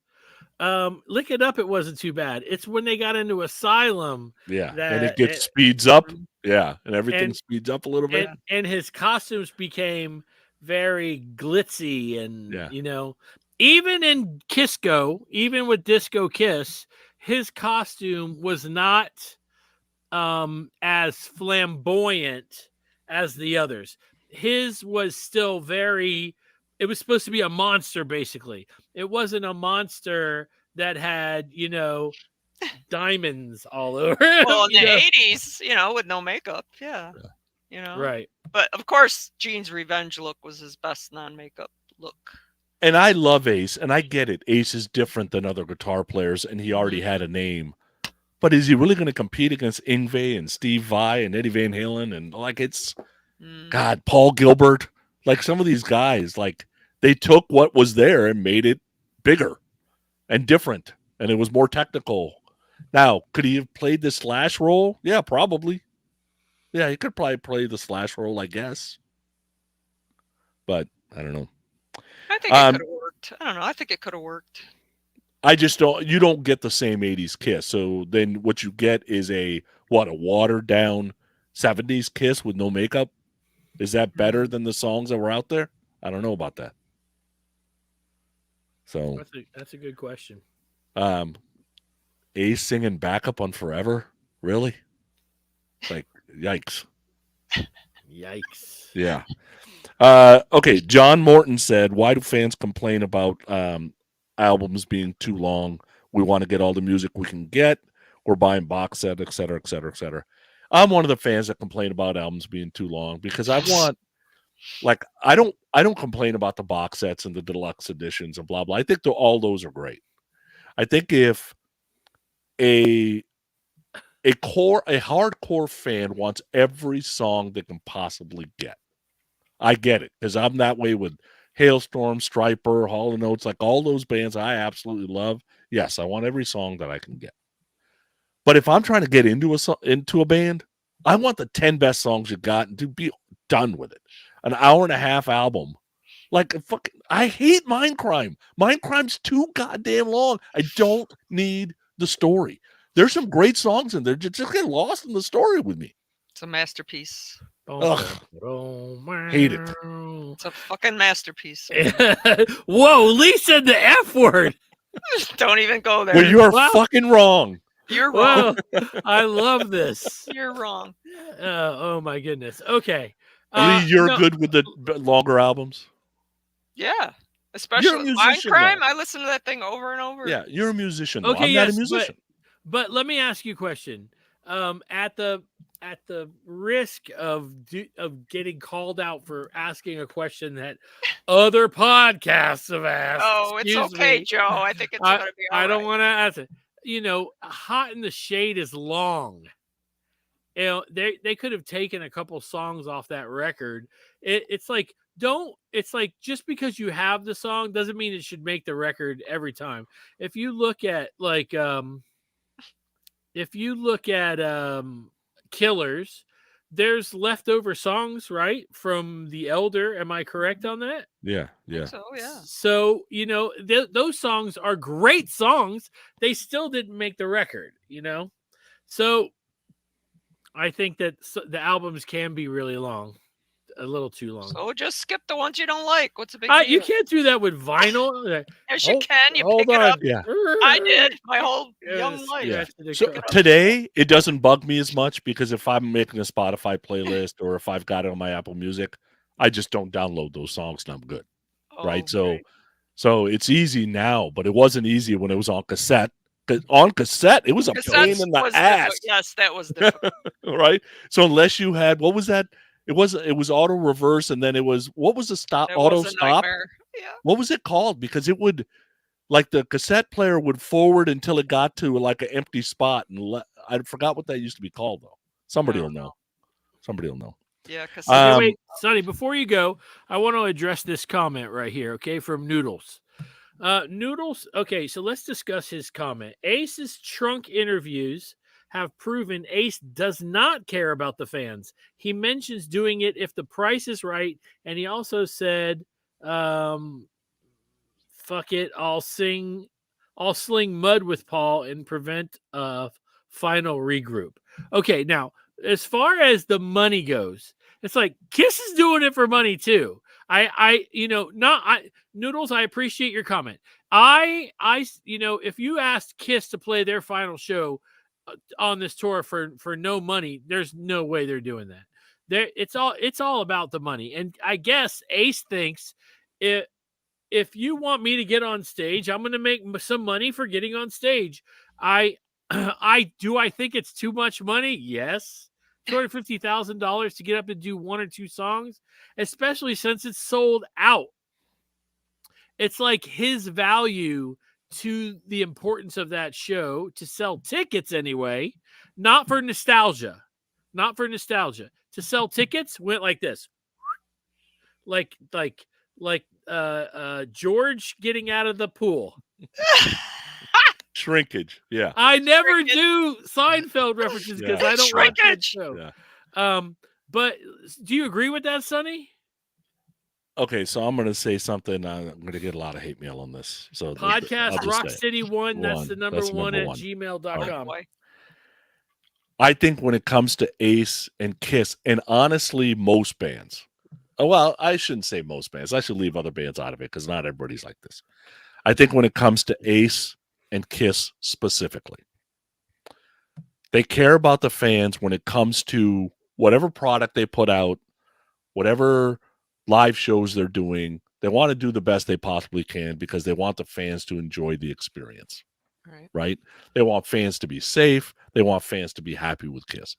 Lick It Up, it wasn't too bad. It's when they got into Asylum Yeah, that and it gets speeds up. Mhm. Yeah, and everything and speeds up a little bit. and his costumes became very glitzy and Yeah. even in Kisco, even with Disco Kiss, his costume was not as flamboyant as the others. His was still very, it was supposed to be a monster basically. It wasn't a monster that had, diamonds all over him. Well, in the 80s, with no makeup, yeah. Right. But of course, Gene's revenge look was his best non-makeup look. And I love Ace, and I get it. Ace is different than other guitar players, and he already had a name. But is he really going to compete against Yngwie and Steve Vai and Eddie Van Halen and it's God, Paul Gilbert? Like some of these guys, like they took what was there and made it bigger and different, and it was more technical. Now, could he have played the Slash role? Yeah, probably. Yeah, he could probably play the Slash role, I guess. But I don't know. I think it could have worked. I don't know. I think it could have worked. I just don't. You don't get the same '80s Kiss. So then, what you get is a watered down '70s Kiss with no makeup. Is that better than the songs that were out there? I don't know about that. So that's a good question. Ace singing backup on Forever, really? Like, yikes! Yikes! Yeah. Okay. John Morton said, "Why do fans complain about albums being too long? We want to get all the music we can get. We're buying box set, et cetera, et cetera, et cetera." I'm one of the fans that complain about albums being too long because I want, I don't complain about the box sets and the deluxe editions and blah blah. I think all those are great. I think if a hardcore fan wants every song they can possibly get, I get it because I'm that way with Hailstorm, Striper, Hall & Oates, like all those bands I absolutely love. Yes, I want every song that I can get. But if I'm trying to get into a band, I want the 10 best songs you got and to be done with it. An hour and a half album. I hate Mindcrime. Mindcrime's too goddamn long. I don't need the story. There's some great songs in there. Just get lost in the story with me. It's a masterpiece. Ugh. Hate it. It's a fucking masterpiece. Whoa, Lee said the F word. Don't even go there. Well, you are fucking wrong. You're wrong. I love this. You're wrong. Oh my goodness. Okay. Lee, you're good with the longer albums? Yeah. Especially Mindcrime. I listen to that thing over and over. Yeah, you're a musician, though. Okay, I'm not a musician. But let me ask you a question. At the risk of getting called out for asking a question that other podcasts have asked. Oh, it's okay, Joe. I think it's going to be all right. I don't want to ask it. Hot in the Shade is long. They could have taken a couple songs off that record. It's like just because you have the song doesn't mean it should make the record every time. If you look at Killers, there's leftover songs, right, from The Elder. Am I correct on that? Yeah. So, yeah. So, those songs are great songs. They still didn't make the record, So I think that the albums can be really long, a little too long. So just skip the ones you don't like. What's the big deal? You can't do that with vinyl. Yes, you can. You pick it up. Yeah. I did my whole young life. Yeah. So today, it doesn't bug me as much because if I'm making a Spotify playlist or if I've got it on my Apple Music, I just don't download those songs and I'm good. Right? So it's easy now, but it wasn't easy when it was on cassette. On cassette, it was a pain in the ass. Yes, that was difficult. Right? So unless you had, what was that? It was auto reverse, and then it was, what was the stop? Auto stop? Yeah. What was it called? Because it would, the cassette player would forward until it got to an empty spot, and I forgot what that used to be called though. Somebody will know. Yeah, cassette. Wait, Sonny, before you go, I want to address this comment right here. Okay, from Noodles. Noodles. Okay, so let's discuss his comment. Ace's trunk interviews have proven Ace does not care about the fans. He mentions doing it if the price is right, and he also said, "Fuck it, I'll I'll sling mud with Paul and prevent a final regroup. Okay, now as far as the money goes, it's like Kiss is doing it for money too. Noodles, I appreciate your comment. If you asked Kiss to play their final show on this tour for no money, there's no way they're doing that. It's all about the money. And I guess Ace thinks if you want me to get on stage, I'm going to make some money for getting on stage. I think it's too much money? Yes. $250,000 to get up and do one or two songs, especially since it's sold out. It's like his value to the importance of that show to sell tickets anyway, not for nostalgia. To sell tickets went like this. Like George getting out of the pool. Shrinkage. Yeah. I never do Seinfeld references because I don't watch that show. Yeah. But do you agree with that, Sonny? Okay, so I'm going to say something. I'm going to get a lot of hate mail on this. So podcast Rock City 1. That's the number one at gmail.com. Right. I think when it comes to Ace and Kiss, and honestly, most bands. Well, I shouldn't say most bands. I should leave other bands out of it because not everybody's like this. I think when it comes to Ace and Kiss specifically, they care about the fans when it comes to whatever product they put out, whatever live shows they're doing. They want to do the best they possibly can because they want the fans to enjoy the experience. Right? They want fans to be safe. They want fans to be happy with Kiss.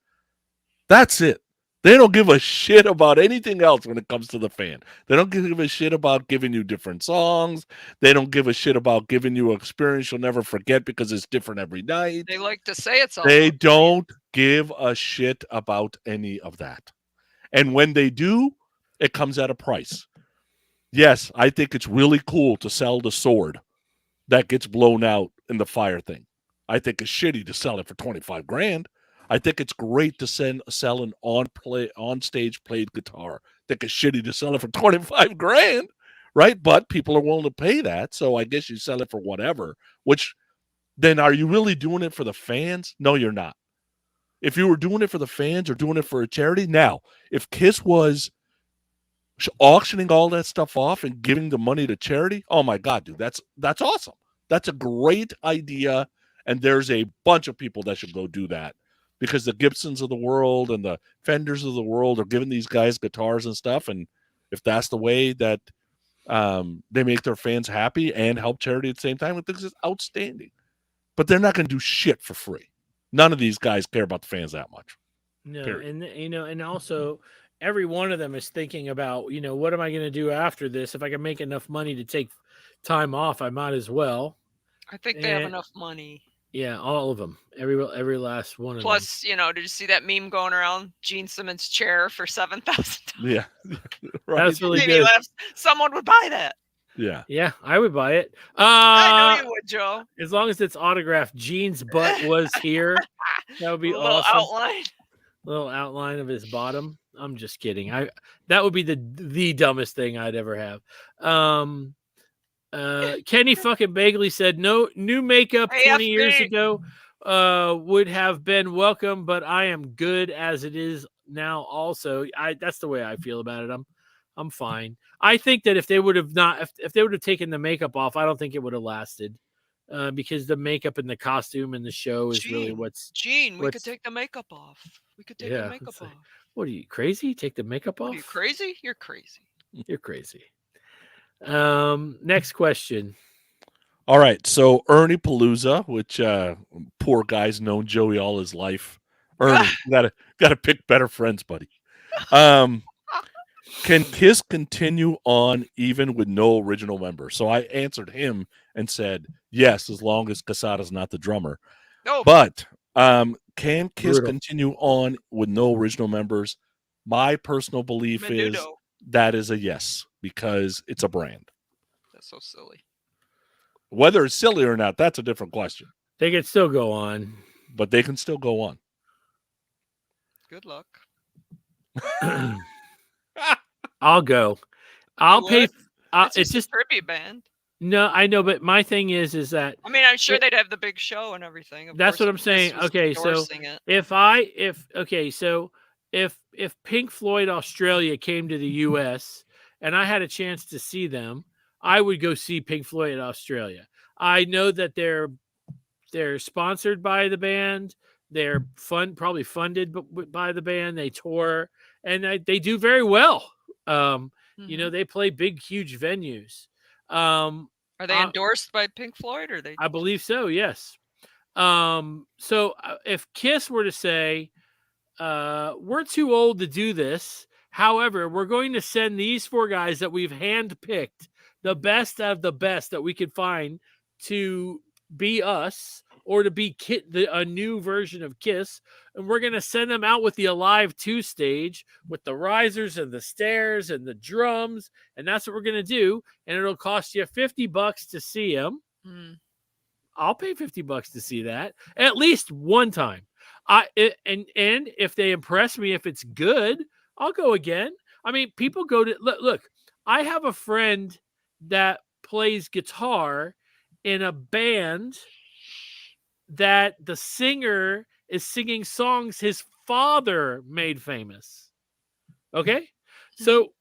That's it. They don't give a shit about anything else when it comes to the fan. They don't give a shit about giving you different songs. They don't give a shit about giving you an experience you'll never forget because it's different every night. They like to say it's all. They don't give a shit about any of that. And when they do, it comes at a price. Yes, I think it's really cool to sell the sword that gets blown out in the fire thing. I think it's shitty to sell it for $25 grand. I think it's great to sell an on-stage played guitar. I think it's shitty to sell it for $25 grand, right? But people are willing to pay that, so I guess you sell it for whatever. Which, then are you really doing it for the fans? No, you're not. If you were doing it for the fans or doing it for a charity, now, if Kiss was auctioning all that stuff off and giving the money to charity, oh my God, dude, that's awesome. That's a great idea, and there's a bunch of people that should go do that because the Gibsons of the world and the Fenders of the world are giving these guys guitars and stuff, and if that's the way that they make their fans happy and help charity at the same time, I think it's outstanding. But they're not going to do shit for free. None of these guys care about the fans that much. No, period. and also every one of them is thinking about, what am I going to do after this? If I can make enough money to take time off, I might as well. I think they have enough money. Yeah, all of them. Every last one of them. Plus, did you see that meme going around? Gene Simmons' chair for $7,000. Yeah. Right. That's really good. Someone would buy that. Yeah. Yeah, I would buy it. I know you would, Joe. As long as it's autographed. Gene's butt was here. That would be awesome. Little outline of his bottom. I'm just kidding. That would be the dumbest thing I'd ever have. Kenny fucking Bagley said no new makeup 20 years ago would have been welcome, but I am good as it is now. Also, that's the way I feel about it. I'm fine. I think that if they would have taken the makeup off, I don't think it would have lasted. Because the makeup and the costume and the show is really what's. Gene, we could take the makeup off. We could take the makeup off. What are you, crazy? Take the makeup off? Are you crazy? You're crazy. You're crazy. Next question. All right. So Ernie Palooza, which poor guy's known Joey all his life. Ernie, gotta pick better friends, buddy. Can Kiss continue on even with no original member? So I answered him and said yes, as long as Quesada's not the drummer. No. But can Kiss continue on with no original members? My personal belief is that is a yes, because it's a brand. That's so silly. Whether it's silly or not, that's a different question. They can still go on. But they can still go on. Good luck. I'll go. I'll pay. It's just a tribute band. No, I know, but my thing is that I mean, I'm sure they'd have the big show and everything. Of that's course, what I'm if saying. Kiss was Okay, so endorsing it. if Pink Floyd Australia came to the US and I had a chance to see them, I would go see Pink Floyd Australia. I know that they're sponsored by the band. They're probably funded by the band. They tour and they do very well. You know, they play big, huge venues. Are they endorsed by Pink Floyd, or they? I believe so. Yes. So if Kiss were to say, we're too old to do this, however, we're going to send these 4 guys that we've handpicked, the best of the best that we could find, to be us or to be a new version of Kiss, and we're going to send them out with the Alive 2 stage with the risers and the stairs and the drums, and that's what we're going to do, and it'll cost you $50 to see them. I'll pay $50 to see that at least one time. And if they impress me, if it's good, I'll go again. I mean, people go to look. I have a friend that plays guitar in a band that the singer is singing songs his father made famous. Okay, so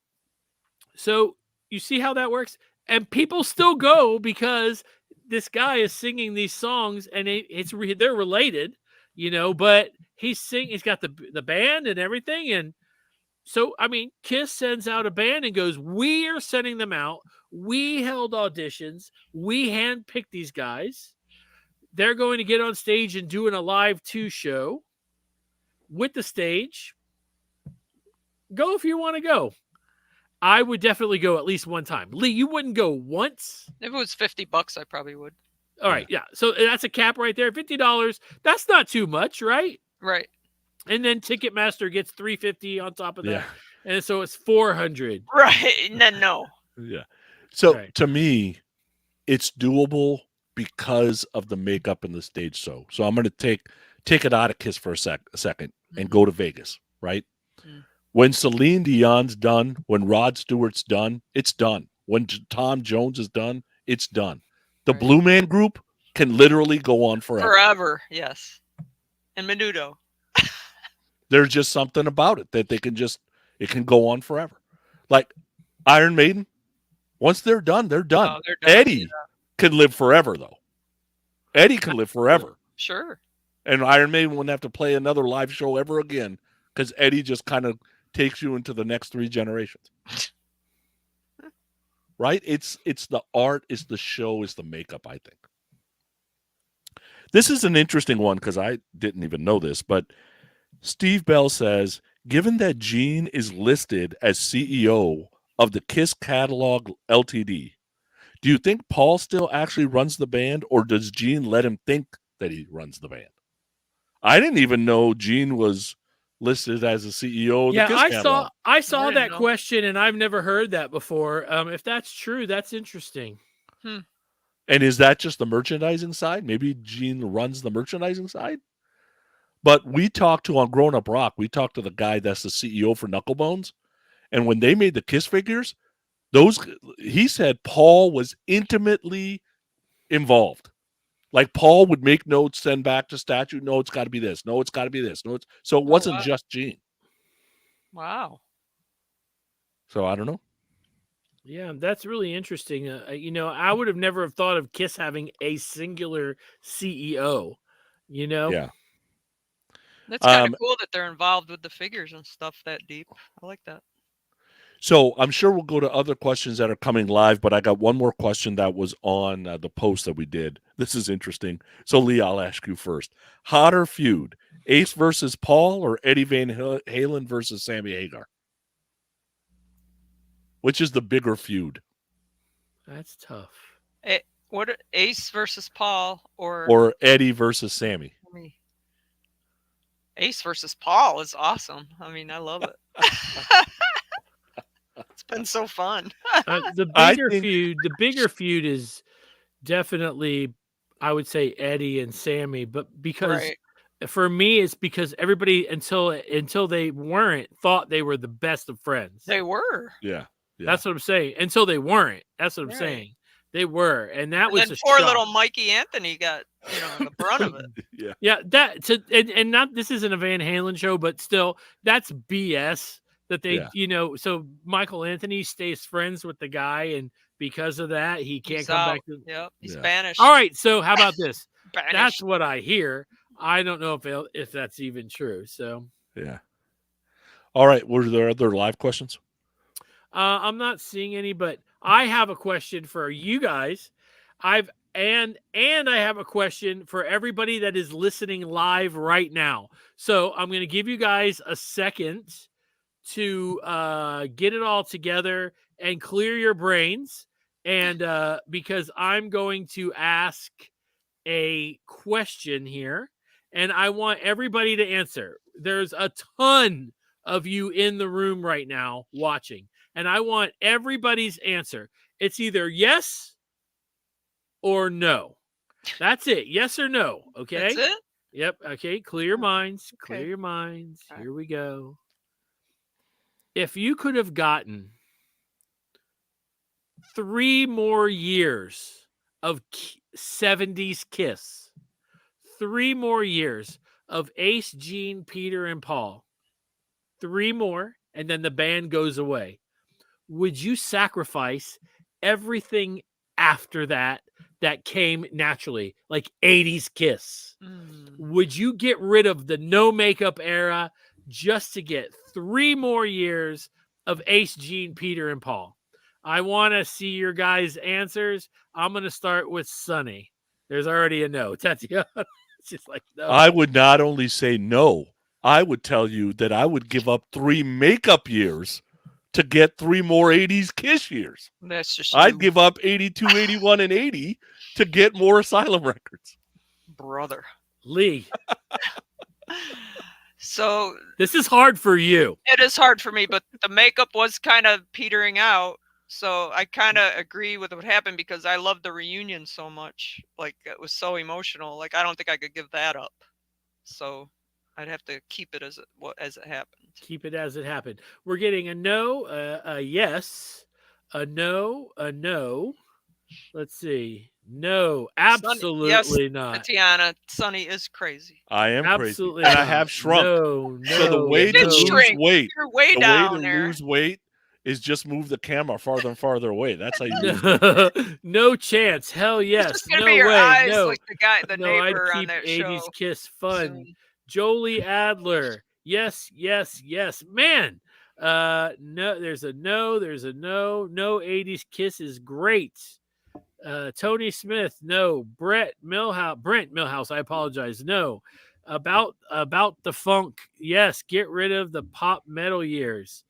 you see how that works, and people still go because this guy is singing these songs, and they're related, you know. But he's got the band and everything, and so I mean, Kiss sends out a band and goes, "We are sending them out. We held auditions. We handpicked these guys. They're going to get on stage and do an Alive 2 show with the stage. Go if you want to go." I would definitely go at least one time. Lee, you wouldn't go once? If it was $50, I probably would. All right, yeah. So that's a cap right there. $50. That's not too much, right? Right. And then Ticketmaster gets $350 on top of that, and so it's $400. Right. No. Yeah. So to me, it's doable because of the makeup and the stage show. So I'm going to take it out of Kiss for a second and go to Vegas, right? When Celine Dion's done, when Rod Stewart's done, it's done. When Tom Jones is done, it's done. The Blue Man Group can literally go on forever. Forever, yes. And Menudo. There's just something about it that it can go on forever. Like Iron Maiden, once they're done, they're done. Oh, they're done. Eddie can live forever, though. Eddie can live forever. Sure. And Iron Maiden wouldn't have to play another live show ever again because Eddie just kind of takes you into the next 3 generations. Right? It's the art, it's the show, it's the makeup, I think. This is an interesting one because I didn't even know this, but Steve Bell says, given that Gene is listed as CEO of the Kiss Catalog Ltd., do you think Paul still actually runs the band, or does Gene let him think that he runs the band? I didn't even know Gene was listed as a CEO of the Kiss Catalog. I saw that question, and I've never heard that before. If that's true, that's interesting. And is that just the merchandising side? Maybe Gene runs the merchandising side? But we talked to, on Grown Up Rock, we talked to the guy that's the CEO for Knucklebones. And when they made the Kiss figures, he said Paul was intimately involved. Like Paul would make notes, send back to Statue. No, it's got to be this. No, it's got to be this. No, so it wasn't just Gene. Wow. So I don't know. Yeah, that's really interesting. I would have never have thought of Kiss having a singular CEO. Yeah. That's kind of cool that they're involved with the figures and stuff that deep. I like that. So I'm sure we'll go to other questions that are coming live, but I got one more question that was on the post that we did. This is interesting. So, Lee, I'll ask you first. Hotter feud, Ace versus Paul or Eddie Van Halen versus Sammy Hagar? Which is the bigger feud? That's tough. What Ace versus Paul or Eddie versus Sammy? Ace versus Paul is awesome. I mean, I love it. It's been so fun. The bigger feud is definitely, I would say, Eddie and Sammy, but because for me, it's because everybody until they weren't thought they were the best of friends. They were. Yeah. That's what I'm saying. Until they weren't. That's what I'm saying. They were, and that And was then a poor shock. little Mikey Anthony got, the brunt of it. Yeah, and not this isn't a Van Halen show, but still, that's BS. That they, so Michael Anthony stays friends with the guy, and because of that, he can't He's come out. back to. Yep, he's banished. All right, so how about this? Banished. That's what I hear. I don't know if that's even true. So yeah. All right, were there other live questions? I'm not seeing any, but I have a question for you guys. And I have a question for everybody that is listening live right now. So I'm going to give you guys a second to get it all together and clear your brains. And because I'm going to ask a question here, and I want everybody to answer. There's a ton of you in the room right now watching, and I want everybody's answer. It's either yes or no. That's it. Yes or no. Okay. That's it? Yep. Okay. Clear your minds. Okay. Clear your minds. All right. Here we go. If you could have gotten 3 more years of 70s Kiss, 3 more years of Ace, Gene, Peter, and Paul, 3 more, and then the band goes away, would you sacrifice everything after that came naturally, like 80s Kiss? Would you get rid of the no makeup era just to get 3 more years of Ace, Gene, Peter, and Paul? I want to see your guys' answers. I'm going to start with Sonny. There's already a no. Tatiana, she's like, no. I would not only say no, I would tell you that I would give up 3 makeup years to get 3 more 80s Kiss years. That's just I'd give up 82, 81, and 80 to get more Asylum records. Brother. Lee. So this is hard for you. It is hard for me, but the makeup was kind of petering out. So I kind of agree with what happened because I loved the reunion so much. Like, it was so emotional. Like, I don't think I could give that up. So I'd have to keep it as it happened. Keep it as it happened. We're getting a no, a yes, a no, a no. Let's see. No, absolutely not. Tatiana, Sonny is crazy. I am absolutely crazy. Not. And I have shrunk. No, so the way to lose weight, you're way down there. Lose weight is just move the camera farther and farther away. That's how you lose weight. No chance. Hell yes. It's just gonna no be your way. eyes no. like the guy, the no, neighbor I'd on keep that 80s show. Kiss fun. Jolie Adler. Yes, yes, yes. Man. No, there's a no. There's a no. No 80s Kiss is great. Tony Smith, no. Brent Millhouse, I apologize. No. About the funk, yes. Get rid of the pop metal years.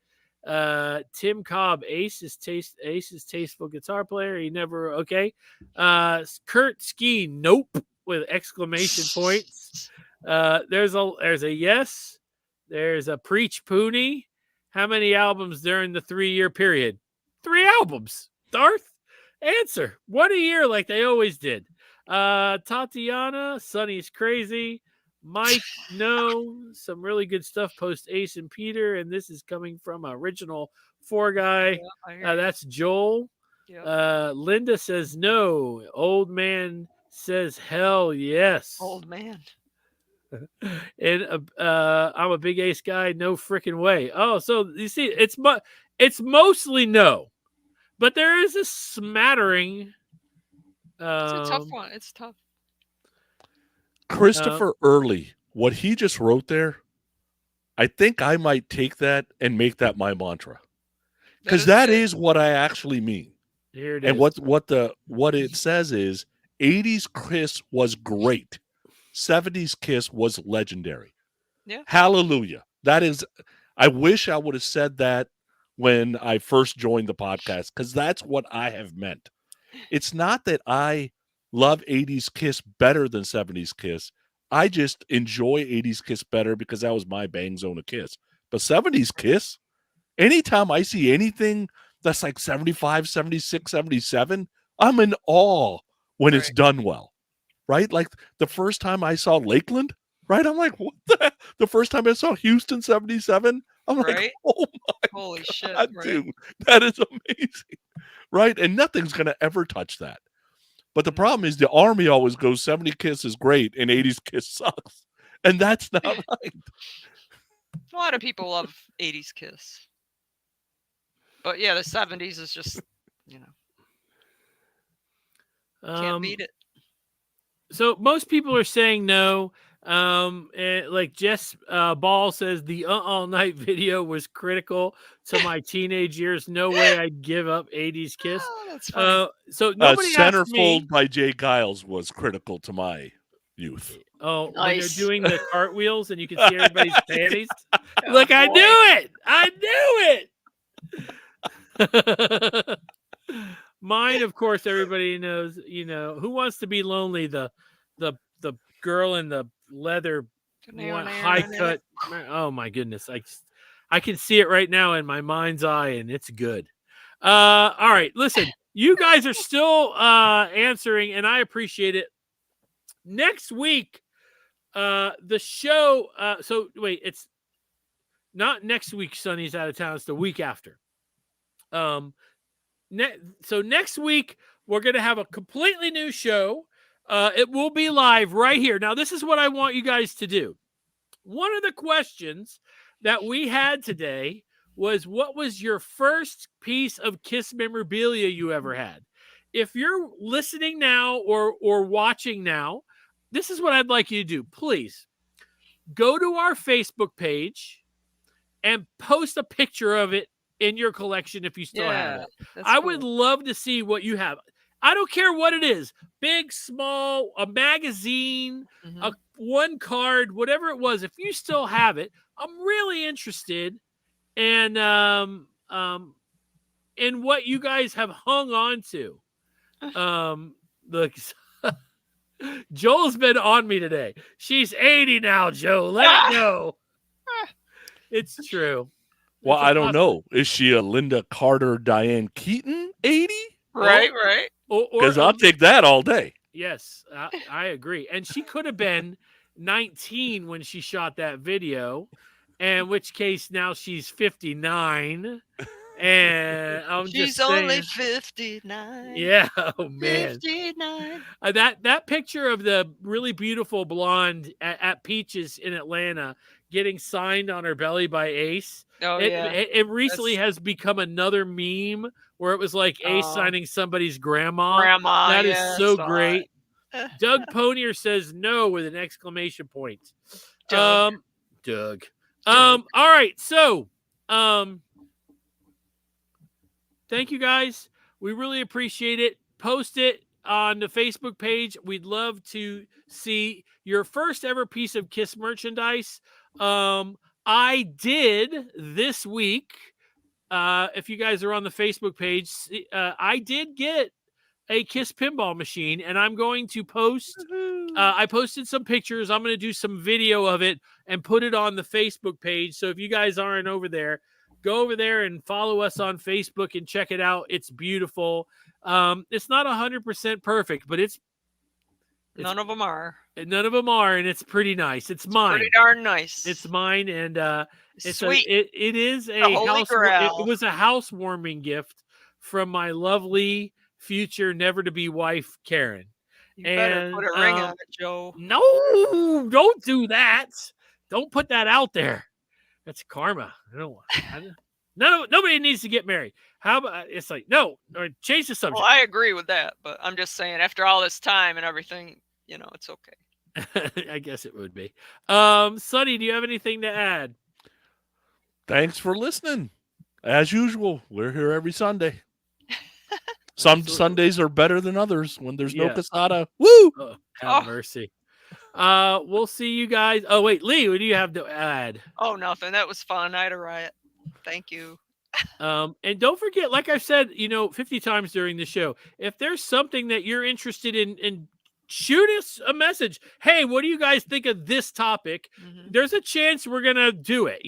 Tim Cobb, Ace is tasteful guitar player. He never okay. Kurt Ski, nope, with exclamation points. There's a yes. There's a Preach Pooney. How many albums during the 3-year period? 3 albums. Darth? Answer. 1 a year like they always did. Tatiana, Sonny's crazy. Mike, no. Some really good stuff post Ace and Peter, and this is coming from original 4 guy. Yeah, that's Joel. Yep. Linda says no. Old man says hell yes. Old man. And I'm a big Ace guy. No freaking way. Oh, so you see, it's mostly no, but there is a smattering. It's a tough one. It's tough. Christopher Early, what he just wrote there, I think I might take that and make that my mantra, because that is what I actually mean. Here it and is. what it says is 80s Kiss was great. 70s Kiss was legendary. Yeah. Hallelujah. That is, I wish I would have said that when I first joined the podcast, because that's what I have meant. It's not that I love 80s Kiss better than 70s Kiss. I just enjoy 80s Kiss better because that was my bang zone of Kiss. But 70s Kiss, anytime I see anything that's like 75, 76, 77, I'm in awe when it's done well. Right? Like the first time I saw Lakeland, right? I'm like, what the first time I saw Houston 77, I'm like, Right? oh my Holy shit! God, Right? dude, that is amazing, right? And nothing's gonna ever touch that. But the problem is the Army always goes 70 Kiss is great and 80s Kiss sucks, and that's not right. A lot of people love 80s Kiss, but yeah, the 70s is just, you know, can't beat it. So most people are saying no. Like Jess Ball says, the All Night video was critical to my teenage years. No way I'd give up 80s Kiss. Oh, that's funny. So nobody asked me. Centerfold by Jay Giles was critical to my youth. Oh, when they're Nice. doing the cartwheels and you can see everybody's panties. Oh, Look, I boy. knew it. I knew it. Mine, of course, everybody knows. You know, Who Wants to Be Lonely? The girl in the leather high cut. Oh my goodness, I can see it right now in my mind's eye, and it's good. All right, listen, you guys are still answering, and I appreciate it. Next week, the show. So wait, it's not next week. Sonny's out of town. It's the week after. So next week we're going to have a completely new show. It will be live right here. Now, this is what I want you guys to do. One of the questions that we had today was, what was your first piece of Kiss memorabilia you ever had? If you're listening now or watching now, this is what I'd like you to do. Please go to our Facebook page and post a picture of it in your collection if you still have it. I would love to see what you have. I don't care what it is, big, small, a magazine, a one card, whatever it was. If you still have it, I'm really interested in what you guys have hung on to. Look, Joel's been on me today. She's 80 now, Joe. Let it go. It's true. Well, I don't know. Is she a Linda Carter, Diane Keaton 80? Right. Because I'll take that all day. Yes, I agree. And she could have been 19 when she shot that video, in which case now she's 59. And she's only 59. Yeah, oh man. 59. That picture of the really beautiful blonde at Peaches in Atlanta getting signed on her belly by Ace. Oh, it recently has become another meme where it was like Ace signing somebody's grandma. That is so great. Doug Ponier says no with an exclamation point. Doug. All right, so thank you guys. We really appreciate it. Post it on the Facebook page. We'd love to see your first ever piece of Kiss merchandise. I did this week. If you guys are on the Facebook page, I did get a Kiss pinball machine, and I'm going to post. I posted some pictures. I'm going to do some video of it and put it on the Facebook page. So if you guys aren't over there, go over there and follow us on Facebook and check it out. It's beautiful. It's not 100% perfect, but it's none of them are. None of them are, and it's pretty nice. It's mine. Pretty darn nice. It's mine, and it's sweet. It is a holy grail. It was a housewarming gift from my lovely future never to be wife, Karen. You better put a ring on it, Joe. No, don't do that. Don't put that out there. That's karma. Nobody needs to get married. How about it's like no, or change the subject. Well, I agree with that, but I'm just saying after all this time and everything, you know, it's okay. I guess it would be. Sonny, do you have anything to add? Thanks for listening. As usual, we're here every Sunday. Some Sundays are better than others when there's no Casada. Woo! Oh, have mercy. We'll see you guys. Oh, wait, Lee, what do you have to add? Oh, nothing. That was fun. I had a riot. Thank you. And don't forget, like I've said, 50 times during the show, if there's something that you're interested in shoot us a message. Hey, what do you guys think of this topic? There's a chance we're going to do it,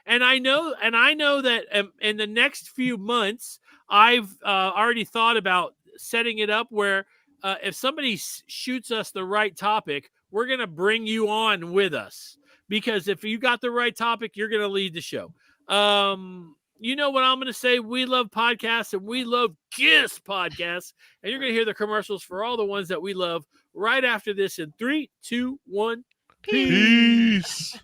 and I know that in the next few months, I've already thought about setting it up where if somebody shoots us the right topic, we're going to bring you on with us, because if you got the right topic, you're going to lead the show. You know what I'm going to say? We love podcasts and we love KISS podcasts. And you're going to hear the commercials for all the ones that we love right after this in 3, 2, 1. Peace.